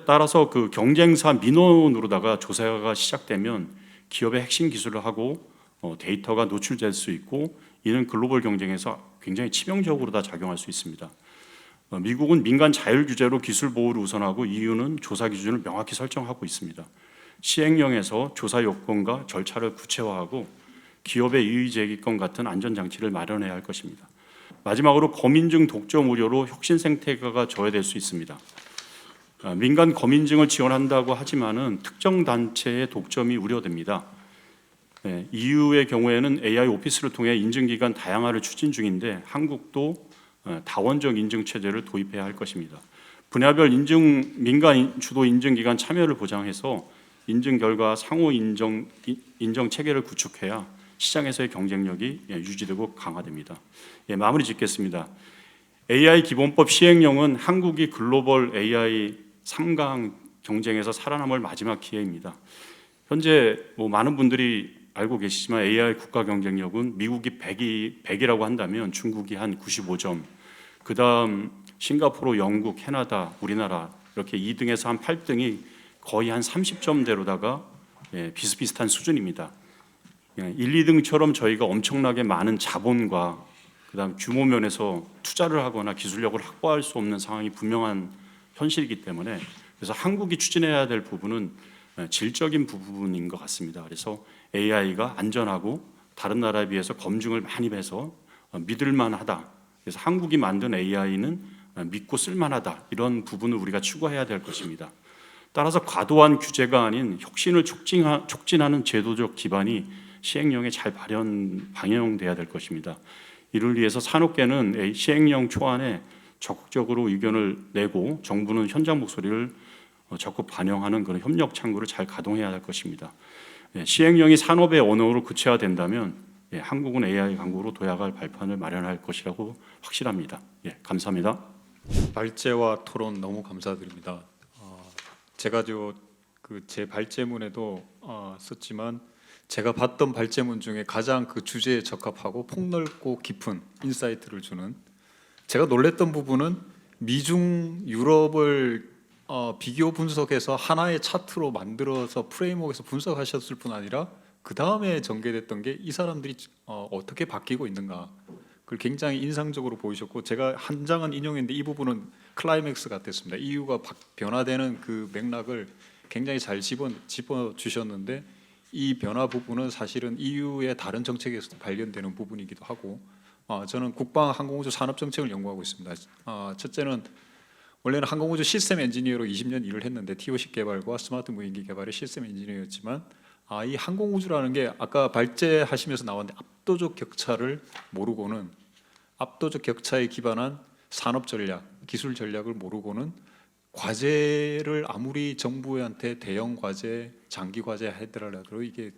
따라서 그 경쟁사 민원으로다가 조사가 시작되면 기업의 핵심 기술을 하고 데이터가 노출될 수 있고 이는 글로벌 경쟁에서 굉장히 치명적으로 다 작용할 수 있습니다. 미국은 민간 자율 규제로 기술 보호를 우선하고 EU는 조사 기준을 명확히 설정하고 있습니다. 시행령에서 조사 요건과 절차를 구체화하고 기업의 이의 제기권 같은 안전장치를 마련해야 할 것입니다. 마지막으로 검인증 독점 우려로 혁신 생태계가 저해될 수 있습니다. 민간 검인증을 지원한다고 하지만은 특정 단체의 독점이 우려됩니다. EU의 경우에는 AI 오피스를 통해 인증기관 다양화를 추진 중인데 한국도 다원적 인증 체제를 도입해야 할 것입니다. 분야별 민간 주도 인증기관 참여를 보장해서 인증 결과 상호 인정 체계를 구축해야 시장에서의 경쟁력이 유지되고 강화됩니다. 마무리 짓겠습니다. AI 기본법 시행령은 한국이 글로벌 AI 3강 경쟁에서 살아남을 마지막 기회입니다. 현재 많은 분들이 알고 계시지만 AI 국가 경쟁력은 미국이 100이라고 한다면 중국이 한 95점, 그 다음 싱가포르, 영국, 캐나다, 우리나라 이렇게 2등에서 한 8등이 거의 한 30점대로다가 비슷비슷한 수준입니다. 1, 2등처럼 저희가 엄청나게 많은 자본과 그 다음 규모 면에서 투자를 하거나 기술력을 확보할 수 없는 상황이 분명한 현실이기 때문에 그래서 한국이 추진해야 될 부분은 질적인 부분인 것 같습니다. 그래서 AI가 안전하고 다른 나라에 비해서 검증을 많이 해서 믿을만하다. 그래서 한국이 만든 AI는 믿고 쓸만하다. 이런 부분을 우리가 추구해야 될 것입니다. 따라서 과도한 규제가 아닌 혁신을 촉진하는 제도적 기반이 시행령에 잘 반영돼야 될 것입니다. 이를 위해서 산업계는 시행령 초안에 적극적으로 의견을 내고 정부는 현장 목소리를 적극 반영하는 그런 협력 창구를 잘 가동해야 할 것입니다. 시행령이 산업의 언어로 구체화된다면 한국은 AI 강국으로 도약할 발판을 마련할 것이라고 확실합니다. 감사합니다. 발제와 토론 너무 감사드립니다. 제가 제 발제문에도 썼지만 제가 봤던 발제문 중에 가장 그 주제에 적합하고 폭넓고 깊은 인사이트를 주는, 제가 놀랬던 부분은 미중 유럽을 비교 분석해서 하나의 차트로 만들어서 프레임워크에서 분석하셨을 뿐 아니라 그 다음에 전개됐던 게 이 사람들이 어떻게 바뀌고 있는가, 그걸 굉장히 인상적으로 보이셨고, 제가 한 장은 인용했는데 이 부분은 클라이맥스 같았습니다. EU가 변화되는 그 맥락을 굉장히 잘 짚어 주셨는데, 이 변화 부분은 사실은 EU의 다른 정책에서도 발견되는 부분이기도 하고, 저는 국방 항공우주 산업 정책을 연구하고 있습니다. 첫째는 원래는 항공우주 시스템 엔지니어로 20년 일을 했는데 TOC 개발과 스마트 무인기 개발의 시스템 엔지니어였지만 이 항공우주라는 게 아까 발제하시면서 나왔는데 압도적 격차를 모르고는, 압도적 격차에 기반한 산업 전략, 기술 전략을 모르고는 과제를 아무리 정부한테 대형 과제, 장기 과제 하더라도 이게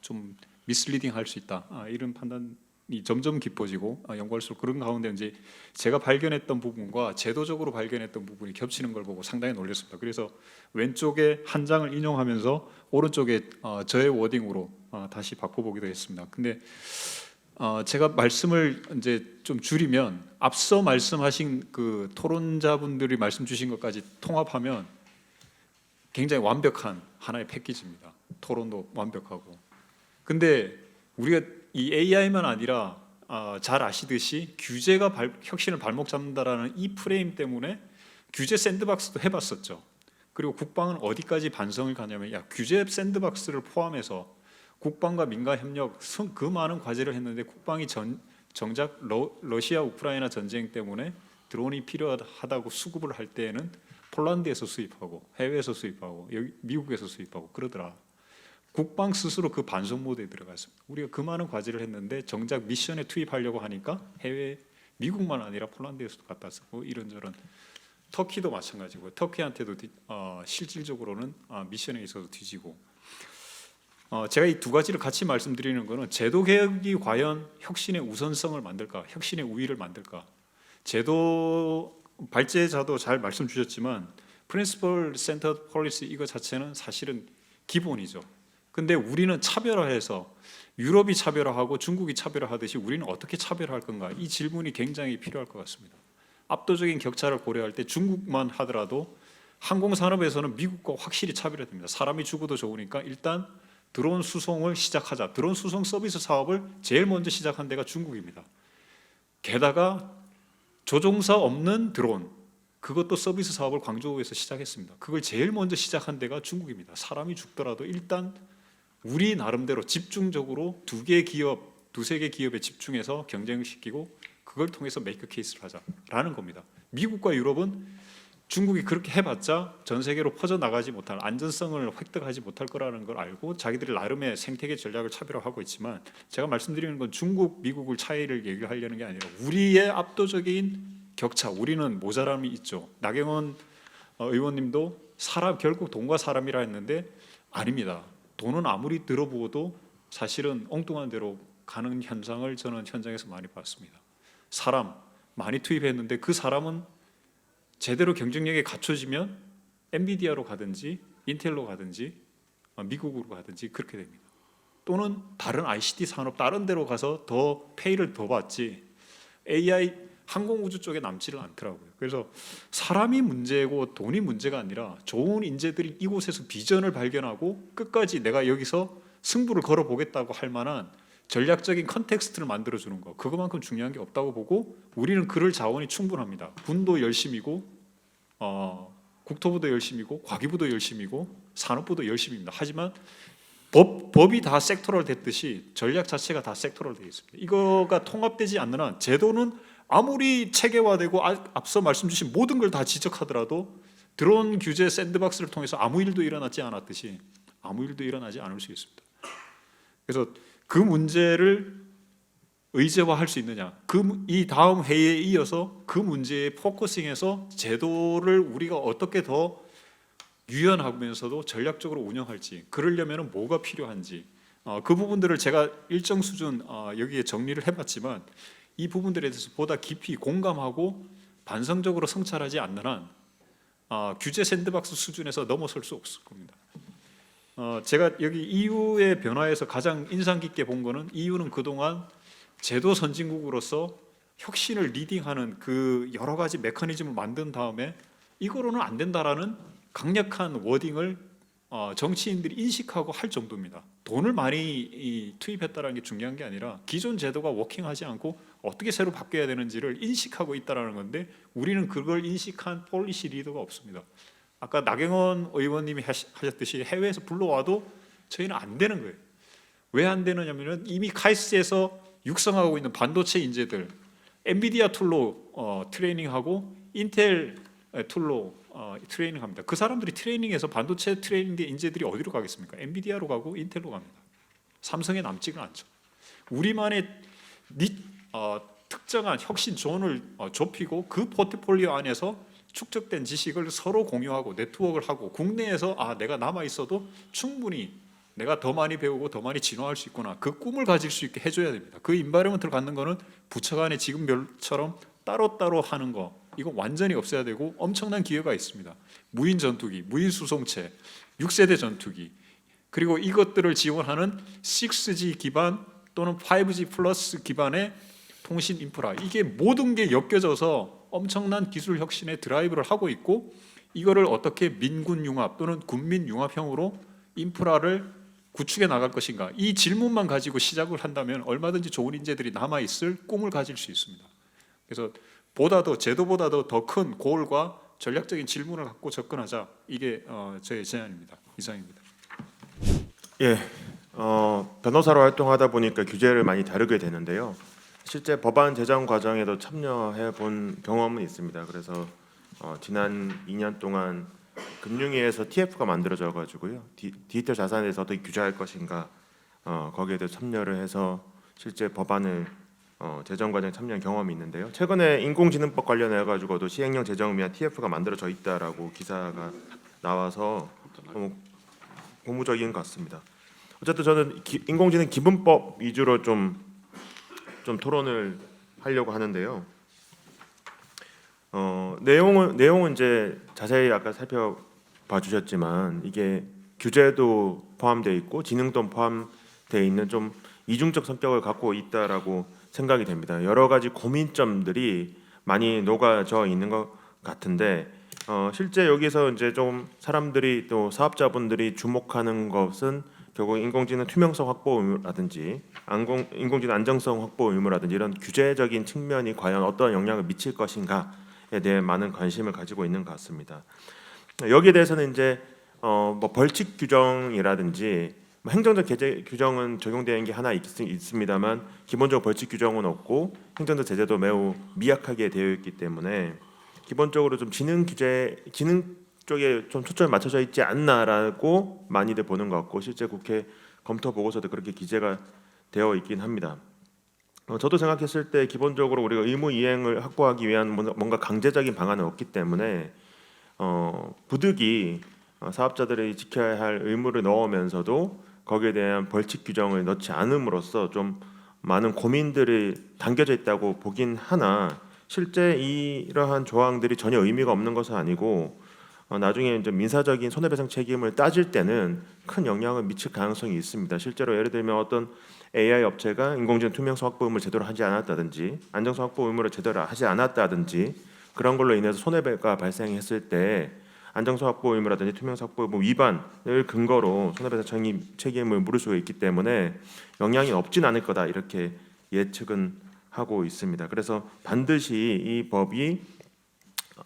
좀 미스리딩 할 수 있다, 이런 판단 점점 깊어지고 연구할수록 그런 가운데 이제 제가 발견했던 부분과 제도적으로 발견했던 부분이 겹치는 걸 보고 상당히 놀랐습니다. 그래서 왼쪽에 한 장을 인용하면서 오른쪽에 저의 워딩으로 다시 바꿔보기도 했습니다. 근데 제가 말씀을 이제 좀 줄이면 앞서 말씀하신 그 토론자분들이 말씀 주신 것까지 통합하면 굉장히 완벽한 하나의 패키지입니다. 토론도 완벽하고. 근데 우리가 이 AI만 아니라 잘 아시듯이 규제가 혁신을 발목 잡는다라는 이 프레임 때문에 규제 샌드박스도 해봤었죠. 그리고 국방은 어디까지 반성을 가냐면 규제 샌드박스를 포함해서 국방과 민간 협력 그 많은 과제를 했는데 국방이 정작 러시아 우크라이나 전쟁 때문에 드론이 필요하다고 수급을 할 때에는 폴란드에서 수입하고 해외에서 수입하고 여기 미국에서 수입하고 그러더라. 국방 스스로 그 반성 모드에 들어갔습니다. 우리가 그 많은 과제를 했는데 정작 미션에 투입하려고 하니까 해외 미국만 아니라 폴란드에서도 갖다 쓰고 이런저런 터키도 마찬가지고 터키한테도 실질적으로는 미션에 있어서 뒤지고 제가 이 두 가지를 같이 말씀드리는 것은 제도 개혁이 과연 혁신의 우선성을 만들까 혁신의 우위를 만들까 제도 발제자도 잘 말씀 주셨지만 Principle Centered Policy 이거 자체는 사실은 기본이죠. 근데 우리는 차별화해서 유럽이 차별화하고 중국이 차별화하듯이 우리는 어떻게 차별화할 건가? 이 질문이 굉장히 필요할 것 같습니다. 압도적인 격차를 고려할 때 중국만 하더라도 항공산업에서는 미국과 확실히 차별화됩니다. 사람이 죽어도 좋으니까 일단 드론 수송을 시작하자. 드론 수송 서비스 사업을 제일 먼저 시작한 데가 중국입니다. 게다가 조종사 없는 드론 그것도 서비스 사업을 광저우에서 시작했습니다. 그걸 제일 먼저 시작한 데가 중국입니다. 사람이 죽더라도 일단 우리 나름대로 집중적으로 두세 개 기업에 집중해서 경쟁시키고 그걸 통해서 메이크 케이스를 하자라는 겁니다. 미국과 유럽은 중국이 그렇게 해봤자 전 세계로 퍼져나가지 못할 안전성을 획득하지 못할 거라는 걸 알고 자기들이 나름의 생태계 전략을 차별화하고 있지만 제가 말씀드리는 건 중국, 미국을 차이를 얘기하려는 게 아니라 우리의 압도적인 격차, 우리는 모자람이 있죠. 나경원 의원님도 결국 돈과 사람이라 했는데 아닙니다. 돈은 아무리 들어보고도 사실은 엉뚱한 대로 가는 현상을 저는 현장에서 많이 봤습니다. 사람 많이 투입했는데 그 사람은 제대로 경쟁력이 갖춰지면 엔비디아로 가든지 인텔로 가든지 미국으로 가든지 그렇게 됩니다. 또는 다른 ICT 산업 다른 데로 가서 더 페이를 더 받지 AI 항공우주 쪽에 남지를 않더라고요. 그래서 사람이 문제고 돈이 문제가 아니라 좋은 인재들이 이곳에서 비전을 발견하고 끝까지 내가 여기서 승부를 걸어보겠다고 할 만한 전략적인 컨텍스트를 만들어주는 거 그거만큼 중요한 게 없다고 보고 우리는 그럴 자원이 충분합니다. 군도 열심이고 국토부도 열심이고 과기부도 열심이고 산업부도 열심입니다. 하지만 법이 다 섹터럴 됐듯이 전략 자체가 다 섹터럴 되어 있습니다. 이거가 통합되지 않는 한 제도는 아무리 체계화되고 앞서 말씀 주신 모든 걸 다 지적하더라도 드론 규제 샌드박스를 통해서 아무 일도 일어나지 않았듯이 아무 일도 일어나지 않을 수 있습니다. 그래서 그 문제를 의제화할 수 있느냐 이 다음 회의에 이어서 그 문제에 포커싱해서 제도를 우리가 어떻게 더 유연하면서도 전략적으로 운영할지 그러려면 뭐가 필요한지 그 부분들을 제가 일정 수준 여기에 정리를 해봤지만 이 부분들에 대해서 보다 깊이 공감하고 반성적으로 성찰하지 않는 한 규제 샌드박스 수준에서 넘어설 수 없을 겁니다. 제가 여기 EU의 변화에서 가장 인상 깊게 본 거는 EU는 그동안 제도 선진국으로서 혁신을 리딩하는 그 여러 가지 메커니즘을 만든 다음에 이거로는 안 된다라는 강력한 워딩을 정치인들이 인식하고 할 정도입니다. 돈을 많이 투입했다는 게 중요한 게 아니라 기존 제도가 워킹하지 않고 어떻게 새로 바뀌어야 되는지를 인식하고 있다는 건데 우리는 그걸 인식한 폴리시 리더가 없습니다. 아까 나경원 의원님이 하셨듯이 해외에서 불러와도 저희는 안 되는 거예요. 왜 안 되느냐면 이미 카이스트에서 육성하고 있는 반도체 인재들 엔비디아 툴로 트레이닝하고 인텔 툴로 트레이닝합니다. 그 사람들이 트레이닝해서 반도체 트레이닝된 인재들이 어디로 가겠습니까? 엔비디아로 가고 인텔로 갑니다. 삼성에 남지가 않죠. 우리만의 특정한 혁신 존을 좁히고 그 포트폴리오 안에서 축적된 지식을 서로 공유하고 네트워크를 하고 국내에서 내가 남아 있어도 충분히 내가 더 많이 배우고 더 많이 진화할 수 있구나. 그 꿈을 가질 수 있게 해줘야 됩니다. 그 인바이러먼트를 갖는 거는 부처 간에 지금처럼 따로따로 하는 거 이거 완전히 없애야 되고 엄청난 기회가 있습니다. 무인 전투기, 무인 수송체, 6세대 전투기 그리고 이것들을 지원하는 6G 기반 또는 5G 플러스 기반의 통신 인프라 이게 모든 게 엮여져서 엄청난 기술 혁신의 드라이브를 하고 있고 이거를 어떻게 민군 융합 또는 군민 융합형으로 인프라를 구축해 나갈 것인가 이 질문만 가지고 시작을 한다면 얼마든지 좋은 인재들이 남아 있을 꿈을 가질 수 있습니다. 그래서 제도보다도 더 큰 고울과 전략적인 질문을 갖고 접근하자 이게 저의 제안입니다. 이상입니다. 예, 변호사로 활동하다 보니까 규제를 많이 다루게 되는데요. 실제 법안 제정 과정에도 참여해 본 경험은 있습니다. 그래서 지난 2년 동안 금융위에서 TF가 만들어져 가지고요. 디지털 자산에 대해서 어떻게 규제할 것인가 거기에 대해서 참여를 해서 실제 법안을 제정 과정에 참여한 경험이 있는데요. 최근에 인공지능법 관련해 가지고도 시행령 제정을 위한 TF가 만들어져 있다라고 기사가 나와서 너무 고무적인 것 같습니다. 어쨌든 저는 인공지능 기본법 위주로 좀 토론을 하려고 하는데요. 내용은 이제 자세히 아까 살펴봐 주셨지만 이게 규제도 포함되어 있고 지능도 포함되어 있는 좀 이중적 성격을 갖고 있다라고 생각이 됩니다. 여러 가지 고민점들이 많이 녹아져 있는 것 같은데 실제 여기서 이제 좀 사람들이 또 사업자분들이 주목하는 것은 결국 인공지능 투명성 확보 의무라든지 인공지능 안정성 확보 의무라든지 이런 규제적인 측면이 과연 어떤 영향을 미칠 것인가에 대해 많은 관심을 가지고 있는 것 같습니다. 여기에 대해서는 이제 뭐 벌칙 규정이라든지 행정적 제재 규정은 적용되는 게 하나 있습니다만 기본적으로 벌칙 규정은 없고 행정적 제재도 매우 미약하게 되어 있기 때문에 기본적으로 좀 지능 쪽에 좀 초점이 맞춰져 있지 않나라고 많이들 보는 것 같고 실제 국회 검토 보고서도 그렇게 기재가 되어 있긴 합니다. 저도 생각했을 때 기본적으로 우리가 의무 이행을 확보하기 위한 뭔가 강제적인 방안은 없기 때문에 부득이 사업자들이 지켜야 할 의무를 넣으면서도 거기에 대한 벌칙 규정을 넣지 않음으로써 좀 많은 고민들이 담겨져 있다고 보긴 하나 실제 이러한 조항들이 전혀 의미가 없는 것은 아니고 나중에 이제 민사적인 손해배상 책임을 따질 때는 큰 영향을 미칠 가능성이 있습니다. 실제로 예를 들면 어떤 AI 업체가 인공지능 투명성 확보 의무를 제대로 하지 않았다든지 안정성 확보 의무를 제대로 하지 않았다든지 그런 걸로 인해서 손해가 발생했을 때 안정성 확보 의무라든지 투명성 확보 의무 위반을 근거로 손해배상 책임을 물을 수가 있기 때문에 영향이 없진 않을 거다 이렇게 예측은 하고 있습니다. 그래서 반드시 이 법이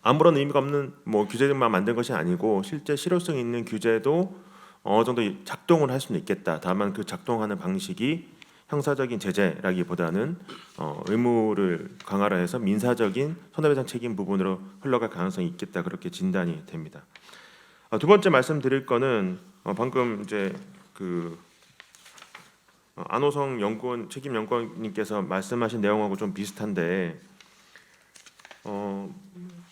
아무런 의미가 없는 규제만 만든 것이 아니고 실제 실효성 있는 규제도 어느 정도 작동을 할 수는 있겠다. 다만 그 작동하는 방식이 형사적인 제재라기보다는 의무를 강화를 해서 민사적인 손해배상 책임 부분으로 흘러갈 가능성이 있겠다. 그렇게 진단이 됩니다. 두 번째 말씀드릴 거는 방금 이제 그 안호성 연구원 책임 연구원님께서 말씀하신 내용하고 좀 비슷한데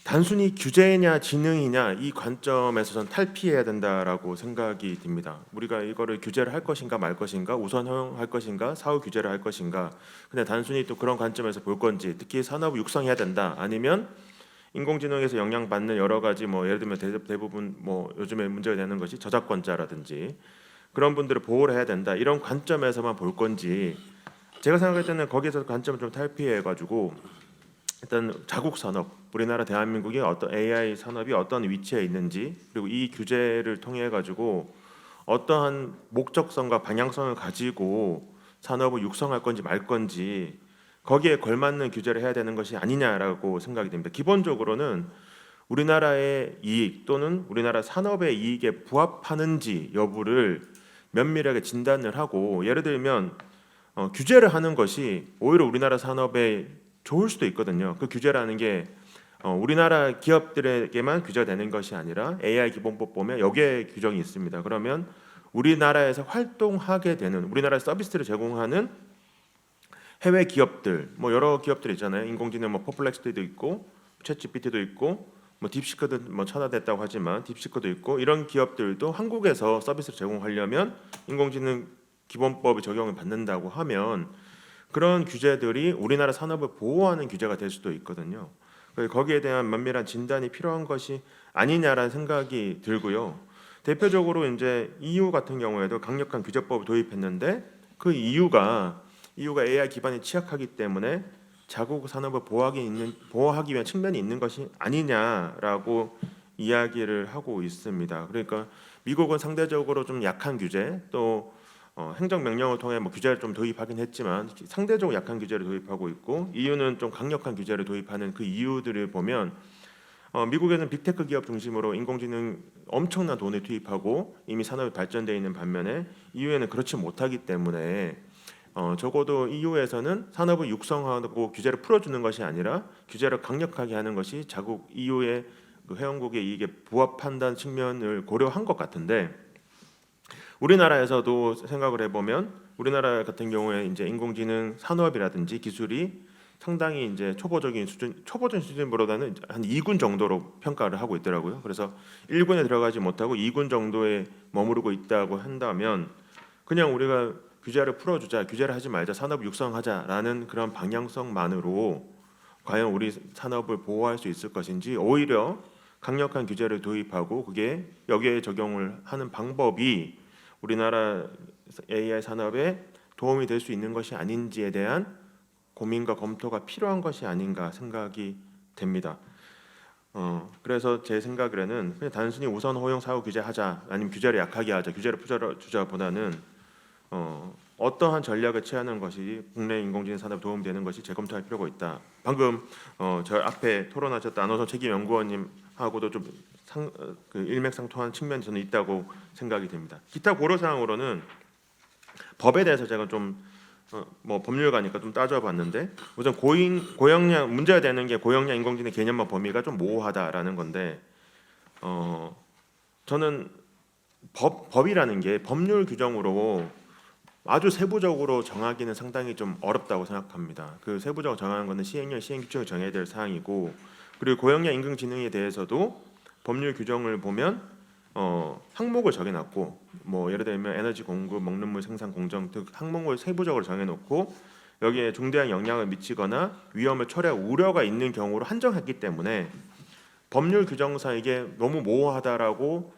단순히 규제냐 지능이냐 이 관점에서 전 탈피해야 된다라고 생각이 듭니다. 우리가 이거를 규제를 할 것인가 말 것인가 우선 허용할 것인가 사후 규제를 할 것인가 근데 단순히 또 그런 관점에서 볼 건지 특히 산업을 육성해야 된다 아니면 인공지능에서 영향받는 여러 가지 예를 들면 대부분 요즘에 문제가 되는 것이 저작권자라든지 그런 분들을 보호를 해야 된다 이런 관점에서만 볼 건지 제가 생각할 때는 거기에서 관점을 좀 탈피해 가지고 일단 자국 산업 우리나라 대한민국이 어떤 AI 산업이 어떤 위치에 있는지 그리고 이 규제를 통해 가지고 어떠한 목적성과 방향성을 가지고 산업을 육성할 건지 말 건지 거기에 걸맞는 규제를 해야 되는 것이 아니냐라고 생각이 됩니다. 기본적으로는 우리나라의 이익 또는 우리나라 산업의 이익에 부합하는지 여부를 면밀하게 진단을 하고 예를 들면 규제를 하는 것이 오히려 우리나라 산업에 좋을 수도 있거든요. 그 규제라는 게 우리나라 기업들에게만 규제가 되는 것이 아니라 AI 기본법 보면 여기에 규정이 있습니다. 그러면 우리나라에서 활동하게 되는 우리나라 서비스를 제공하는 해외 기업들 여러 기업들 있잖아요. 인공지능 퍼플렉스도 있고 챗GPT도 있고 뭐 딥시크도 뭐 차단됐다고 하지만 딥시크도 있고 이런 기업들도 한국에서 서비스를 제공하려면 인공지능 기본법이 적용을 받는다고 하면 그런 규제들이 우리나라 산업을 보호하는 규제가 될 수도 있거든요. 거기에 대한 면밀한 진단이 필요한 것이 아니냐라는 생각이 들고요. 대표적으로 이제 EU 같은 경우에도 강력한 규제법을 도입했는데 그 이유가 AI 기반이 취약하기 때문에 자국 산업을 보호하기 위한 측면이 있는 것이 아니냐라고 이야기를 하고 있습니다. 그러니까 미국은 상대적으로 좀 약한 규제 또 행정명령을 통해 뭐 규제를 좀 도입하긴 했지만 상대적으로 약한 규제를 도입하고 있고 EU는 좀 강력한 규제를 도입하는 그 이유들을 보면 미국에는 빅테크 기업 중심으로 인공지능 엄청난 돈을 투입하고 이미 산업이 발전되어 있는 반면에 EU에는 그렇지 못하기 때문에 적어도 EU에서는 산업을 육성하고 규제를 풀어주는 것이 아니라 규제를 강력하게 하는 것이 자국 EU의 그 회원국의 이익에 부합한다는 측면을 고려한 것 같은데 우리나라에서도 생각을 해보면 우리나라 같은 경우에 이제 인공지능 산업이라든지 기술이 상당히 이제 초보적인 수준보다는 한 2군 정도로 평가를 하고 있더라고요. 그래서 1군에 들어가지 못하고 2군 정도에 머무르고 있다고 한다면 그냥 우리가 규제를 풀어주자, 규제를 하지 말자, 산업 육성하자라는 그런 방향성만으로 과연 우리 산업을 보호할 수 있을 것인지 오히려 강력한 규제를 도입하고 그게 여기에 적용을 하는 방법이 우리나라 AI 산업에 도움이 될 수 있는 것이 아닌지에 대한 고민과 검토가 필요한 것이 아닌가 생각이 됩니다. 그래서 제 생각에는 그냥 단순히 우선 허용 사후 규제하자 아니면 규제를 약하게 하자, 규제를 풀어주자보다는 어떠한 전략을 취하는 것이 국내 인공지능 산업에 도움되는 것이 재검토할 필요가 있다. 방금 저 앞에 토론하셨던 안호선 책임연구원님하고도 좀 일맥상통한 측면이 저는 있다고 생각이 됩니다. 기타 고려 사항으로는 법에 대해서 제가 좀 뭐 법률가니까 좀 따져봤는데 우선 고용량 문제가 되는 게 고용량 인공지능 개념과 범위가 좀 모호하다라는 건데 저는 법이라는 게 법률 규정으로 아주 세부적으로 정하기는 상당히 좀 어렵다고 생각합니다. 그 세부적으로 정하는 것은 시행령, 시행규칙을 정해야 될 사항이고 그리고 고용량 인공지능에 대해서도 법률 규정을 보면 항목을 정해놨고 뭐 예를 들면 에너지 공급, 먹는 물 생산 공정 등 항목을 세부적으로 정해놓고 여기에 중대한 영향을 미치거나 위험을 초래할 우려가 있는 경우로 한정했기 때문에 법률 규정상 이게 너무 모호하다라고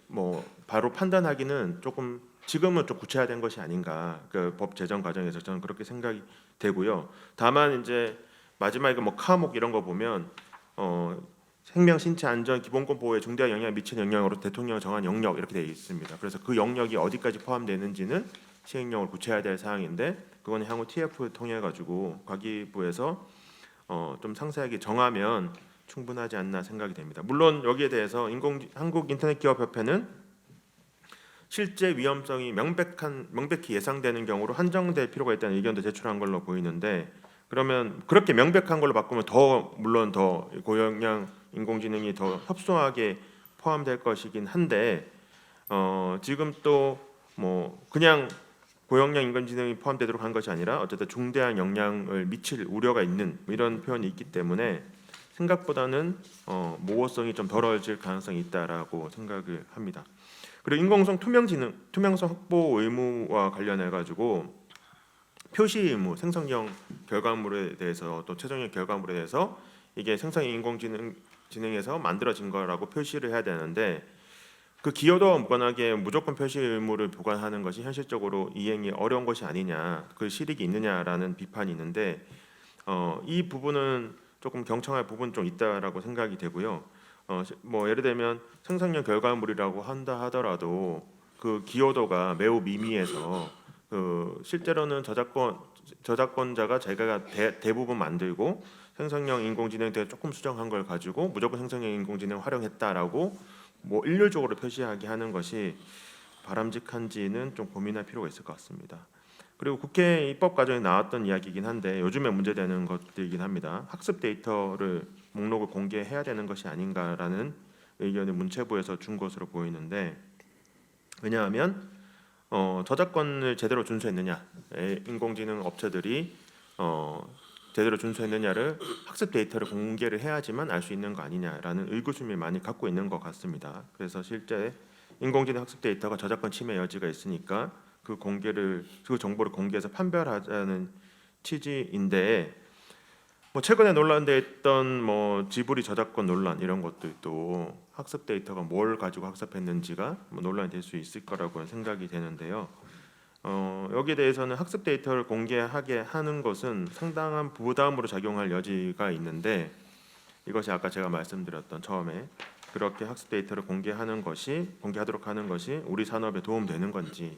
뭐 바로 판단하기는 조금 지금은 좀 구체화된 것이 아닌가 그 법 제정 과정에서 저는 그렇게 생각이 되고요. 다만 이제 마지막에 뭐 카목 이런 거 보면 생명, 신체 안전, 기본권 보호에 중대한 영향을 미치는 영역으로 대통령이 정한 영역 이렇게 되어 있습니다. 그래서 그 영역이 어디까지 포함되는지는 시행령을 구체화될 사항인데 그건 향후 TF 통해 가지고 과기부에서 좀 상세하게 정하면 충분하지 않나 생각이 됩니다. 물론 여기에 대해서 한국인터넷기업협회는 실제 위험성이 명백히 예상되는 경우로 한정될 필요가 있다는 의견도 제출한 걸로 보이는데 그러면 그렇게 명백한 걸로 바꾸면 물론 더 고용량 인공지능이 더 협소하게 포함될 것이긴 한데 지금 또 뭐 그냥 고용량 인공지능이 포함되도록 한 것이 아니라 어쨌든 중대한 영향을 미칠 우려가 있는 이런 표현이 있기 때문에 생각보다는 모호성이 좀 덜어질 가능성이 있다라고 생각을 합니다. 그리고 인공성 투명성 확보 의무와 관련해 가지고 표시 의무, 생성형 결과물에 대해서 또 최종적 결과물에 대해서 이게 생성형 인공지능에서 만들어진 거라고 표시를 해야 되는데 그 기여도와 무관하게 무조건 표시 의무를 부과하는 것이 현실적으로 이행이 어려운 것이 아니냐, 그 실익이 있느냐라는 비판이 있는데 이 부분은 조금 경청할 부분 좀 있다라고 생각이 되고요. 뭐 예를 들면 생성형 결과물이라고 한다 하더라도 그 기여도가 매우 미미해서 그 실제로는 저작권자가 자기가 대부분 만들고 생성형 인공지능에 대해 조금 수정한 걸 가지고 무조건 생성형 인공지능 활용했다라고 뭐 일률적으로 표시하게 하는 것이 바람직한지는 좀 고민할 필요가 있을 것 같습니다. 그리고 국회 입법 과정에 나왔던 이야기이긴 한데 요즘에 문제되는 것들이긴 합니다. 학습 데이터를 목록을 공개해야 되는 것이 아닌가라는 의견을 문체부에서 준 것으로 보이는데 왜냐하면 저작권을 제대로 준수했느냐 인공지능 업체들이 제대로 준수했느냐를 학습 데이터를 공개를 해야지만 알 수 있는 거 아니냐라는 의구심을 많이 갖고 있는 것 같습니다. 그래서 실제 인공지능 학습 데이터가 저작권 침해 여지가 있으니까 그 정보를 공개해서 판별하자는 취지인데, 뭐 최근에 논란됐던 뭐 지브리 저작권 논란 이런 것들도 학습 데이터가 뭘 가지고 학습했는지가 뭐 논란이 될 수 있을 거라고 생각이 되는데요. 여기에 대해서는 학습 데이터를 공개하게 하는 것은 상당한 부담으로 작용할 여지가 있는데, 이것이 아까 제가 말씀드렸던 처음에 그렇게 학습 데이터를 공개하도록 하는 것이 우리 산업에 도움되는 건지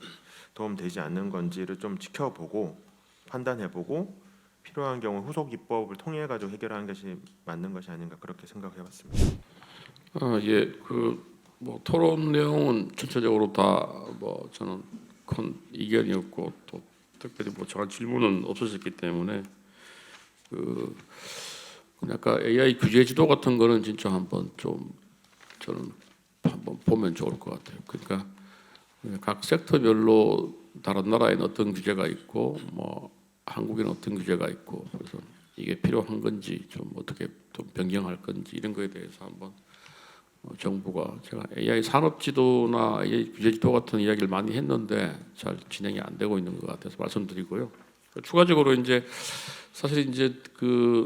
도움되지 않는 건지를 좀 지켜보고 판단해보고 필요한 경우 후속 입법을 통해 가지고 해결하는 것이 맞는 것이 아닌가 그렇게 생각해봤습니다. 예, 뭐 토론 내용은 전체적으로 다 뭐 저는 큰 이견이었고 또 특별히 뭐 저한 질문은 없었기 때문에 아까 AI 규제 지도 같은 거는 진짜 한번 좀 저는 한번 보면 좋을 것 같아요. 그러니까 각 섹터별로 다른 나라에는 어떤 규제가 있고 뭐 한국에는 어떤 규제가 있고, 그래서 이게 필요한 건지 좀 어떻게 좀 변경할 건지 이런 거에 대해서 한번 정부가, 제가 AI 산업 지도나 AI 규제 지도 같은 이야기를 많이 했는데 잘 진행이 안 되고 있는 것 같아서 말씀드리고요. 추가적으로 이제 사실 이제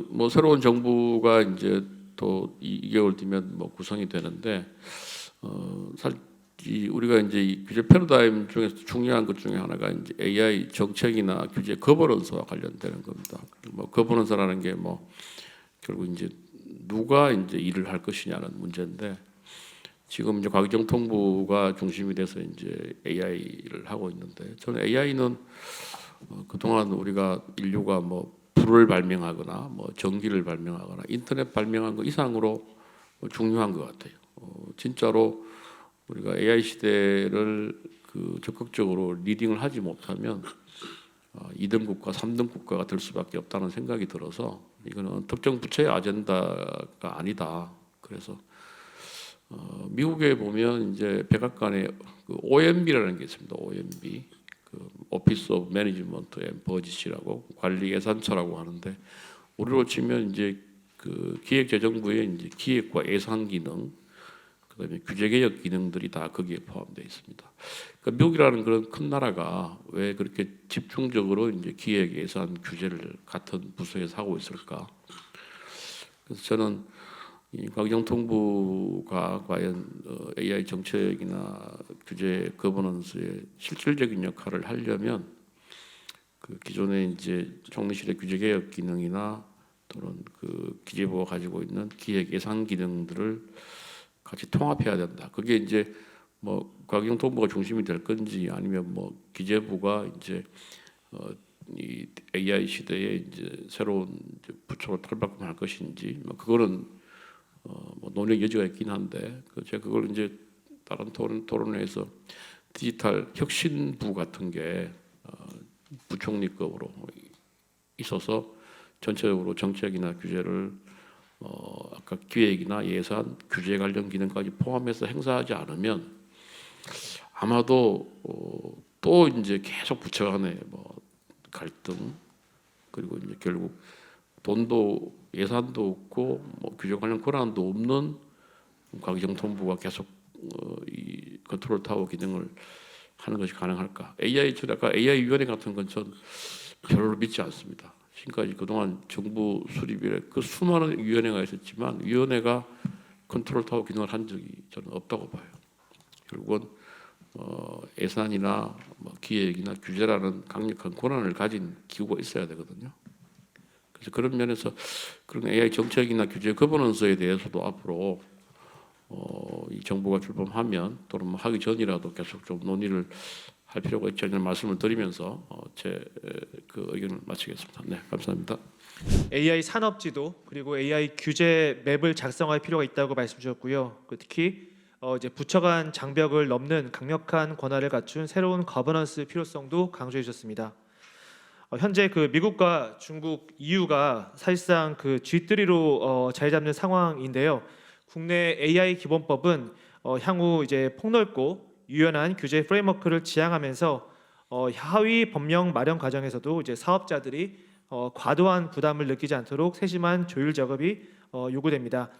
뭐 새로운 정부가 이제 또 2개월 뒤면 뭐 구성이 되는데 사실 우리가 이제 이 규제 패러다임 중에서 중요한 것 중에 하나가 이제 AI 정책이나 규제 거버넌스와 관련되는 겁니다. 뭐 거버넌스라는 게 뭐 결국 이제 누가 이제 일을 할 것이냐는 문제인데, 지금 이제 과기정통부가 중심이 돼서 이제 AI를 하고 있는데, 저는 AI는 그동안 우리가 인류가 뭐 불을 발명하거나 뭐 전기를 발명하거나 인터넷 발명한 거 이상으로 중요한 것 같아요. 진짜로 우리가 AI 시대를 적극적으로 리딩을 하지 못하면 2등 국가, 3등 국가가 될 수밖에 없다는 생각이 들어서 이거는 특정 부처의 아젠다가 아니다. 그래서 미국에 보면 이제 백악관에 OMB라는 게 있습니다. OMB, 오피스 오브 매니지먼트 앤 버짓이라고 관리 예산처라고 하는데, 우리로 치면 이제 기획재정부의 이제 기획과 예산 기능, 그다음에 규제개혁 기능들이 다 거기에 포함되어 있습니다. 그러니까 미국이라는 그런 큰 나라가 왜 그렇게 집중적으로 이제 기획, 예산, 규제를 같은 부서에서 하고 있을까? 그래서 저는 이 과기정통부가 과연 AI 정책이나 규제 거버넌스의 실질적인 역할을 하려면 기존의 이제 총리실의 규제개혁 기능이나 또는 기재부가 가지고 있는 기획, 예산 기능들을 같이 통합해야 된다. 그게 이제 뭐 과기정통부가 중심이 될 건지 아니면 뭐 기재부가 이제 이 AI 시대에 이제 새로운 이제 부처로 탈바꿈할 것인지, 뭐 그거는 뭐 논의 여지가 있긴 한데, 제가 그걸 이제 다른 토론회에서 디지털 혁신부 같은 게 부총리급으로 있어서 전체적으로 정책이나 규제를 아까 기획이나 예산, 규제 관련 기능까지 포함해서 행사하지 않으면 아마도 또 이제 계속 부처 간에 뭐 갈등, 그리고 이제 결국 돈도 예산도 없고 뭐 규제 관련 권한도 없는 과기정통부가 계속 이 컨트롤 타워 기능을 하는 것이 가능할까? 아까 AI 위원회 같은 건 전 별로 믿지 않습니다. 지금까지 그동안 정부 수립일에 수많은 위원회가 있었지만 위원회가 컨트롤 타워 기능을 한 적이 저는 없다고 봐요. 결국은 예산이나 뭐 기획이나 규제라는 강력한 권한을 가진 기구가 있어야 되거든요. 그래서 그런 면에서 그런 AI 정책이나 규제 거버넌스에 대해서도 앞으로 이 정부가 출범하면 또는 뭐 하기 전이라도 계속 좀 논의를 할 필요가 있지 않냐는 말씀을 드리면서 제 의견을 마치겠습니다. 네, 감사합니다. AI 산업지도 그리고 AI 규제 맵을 작성할 필요가 있다고 말씀 주셨고요. 특히 이제 부처 간 장벽을 넘는 강력한 권한을 갖춘 새로운 거버넌스 필요성도 강조해 주셨습니다. 현재 미국과 중국, EU가 사실상 G3로 자리 잡는 상황인데요. 국내 AI 기본법은 향후 이제 폭넓고 유연한 규제 프레임워크를 지향하면서 하위 법령 마련 과정에서도 이제 사업자들이 과도한 부담을 느끼지 않도록 세심한 조율 작업이 요구됩니다.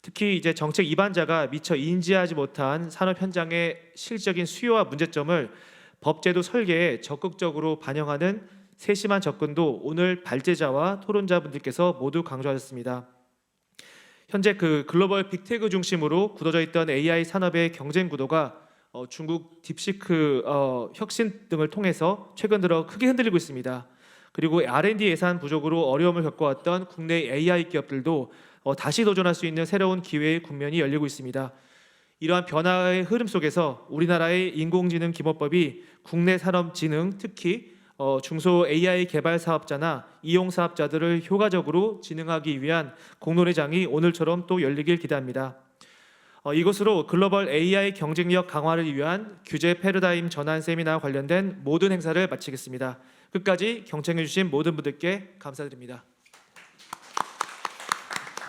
특히 이제 정책 입안자가 미처 인지하지 못한 산업 현장의 실질적인 수요와 문제점을 법제도 설계에 적극적으로 반영하는 세심한 접근도 오늘 발제자와 토론자분들께서 모두 강조하셨습니다. 현재 그 글로벌 빅테크 중심으로 굳어져 있던 AI 산업의 경쟁 구도가 중국 딥시크 혁신 등을 통해서 최근 들어 크게 흔들리고 있습니다. 그리고 R&D 예산 부족으로 어려움을 겪어왔던 국내 AI 기업들도 다시 도전할 수 있는 새로운 기회의 국면이 열리고 있습니다. 이러한 변화의 흐름 속에서 우리나라의 인공지능 기본법이 국내 산업진흥, 특히 중소 AI 개발 사업자나 이용 사업자들을 효과적으로 진흥하기 위한 공론회장이 오늘처럼 또 열리길 기대합니다. 이것으로 글로벌 AI 경쟁력 강화를 위한 규제 패러다임 전환 세미나와 관련된 모든 행사를 마치겠습니다. 끝까지 경청해 주신 모든 분들께 감사드립니다.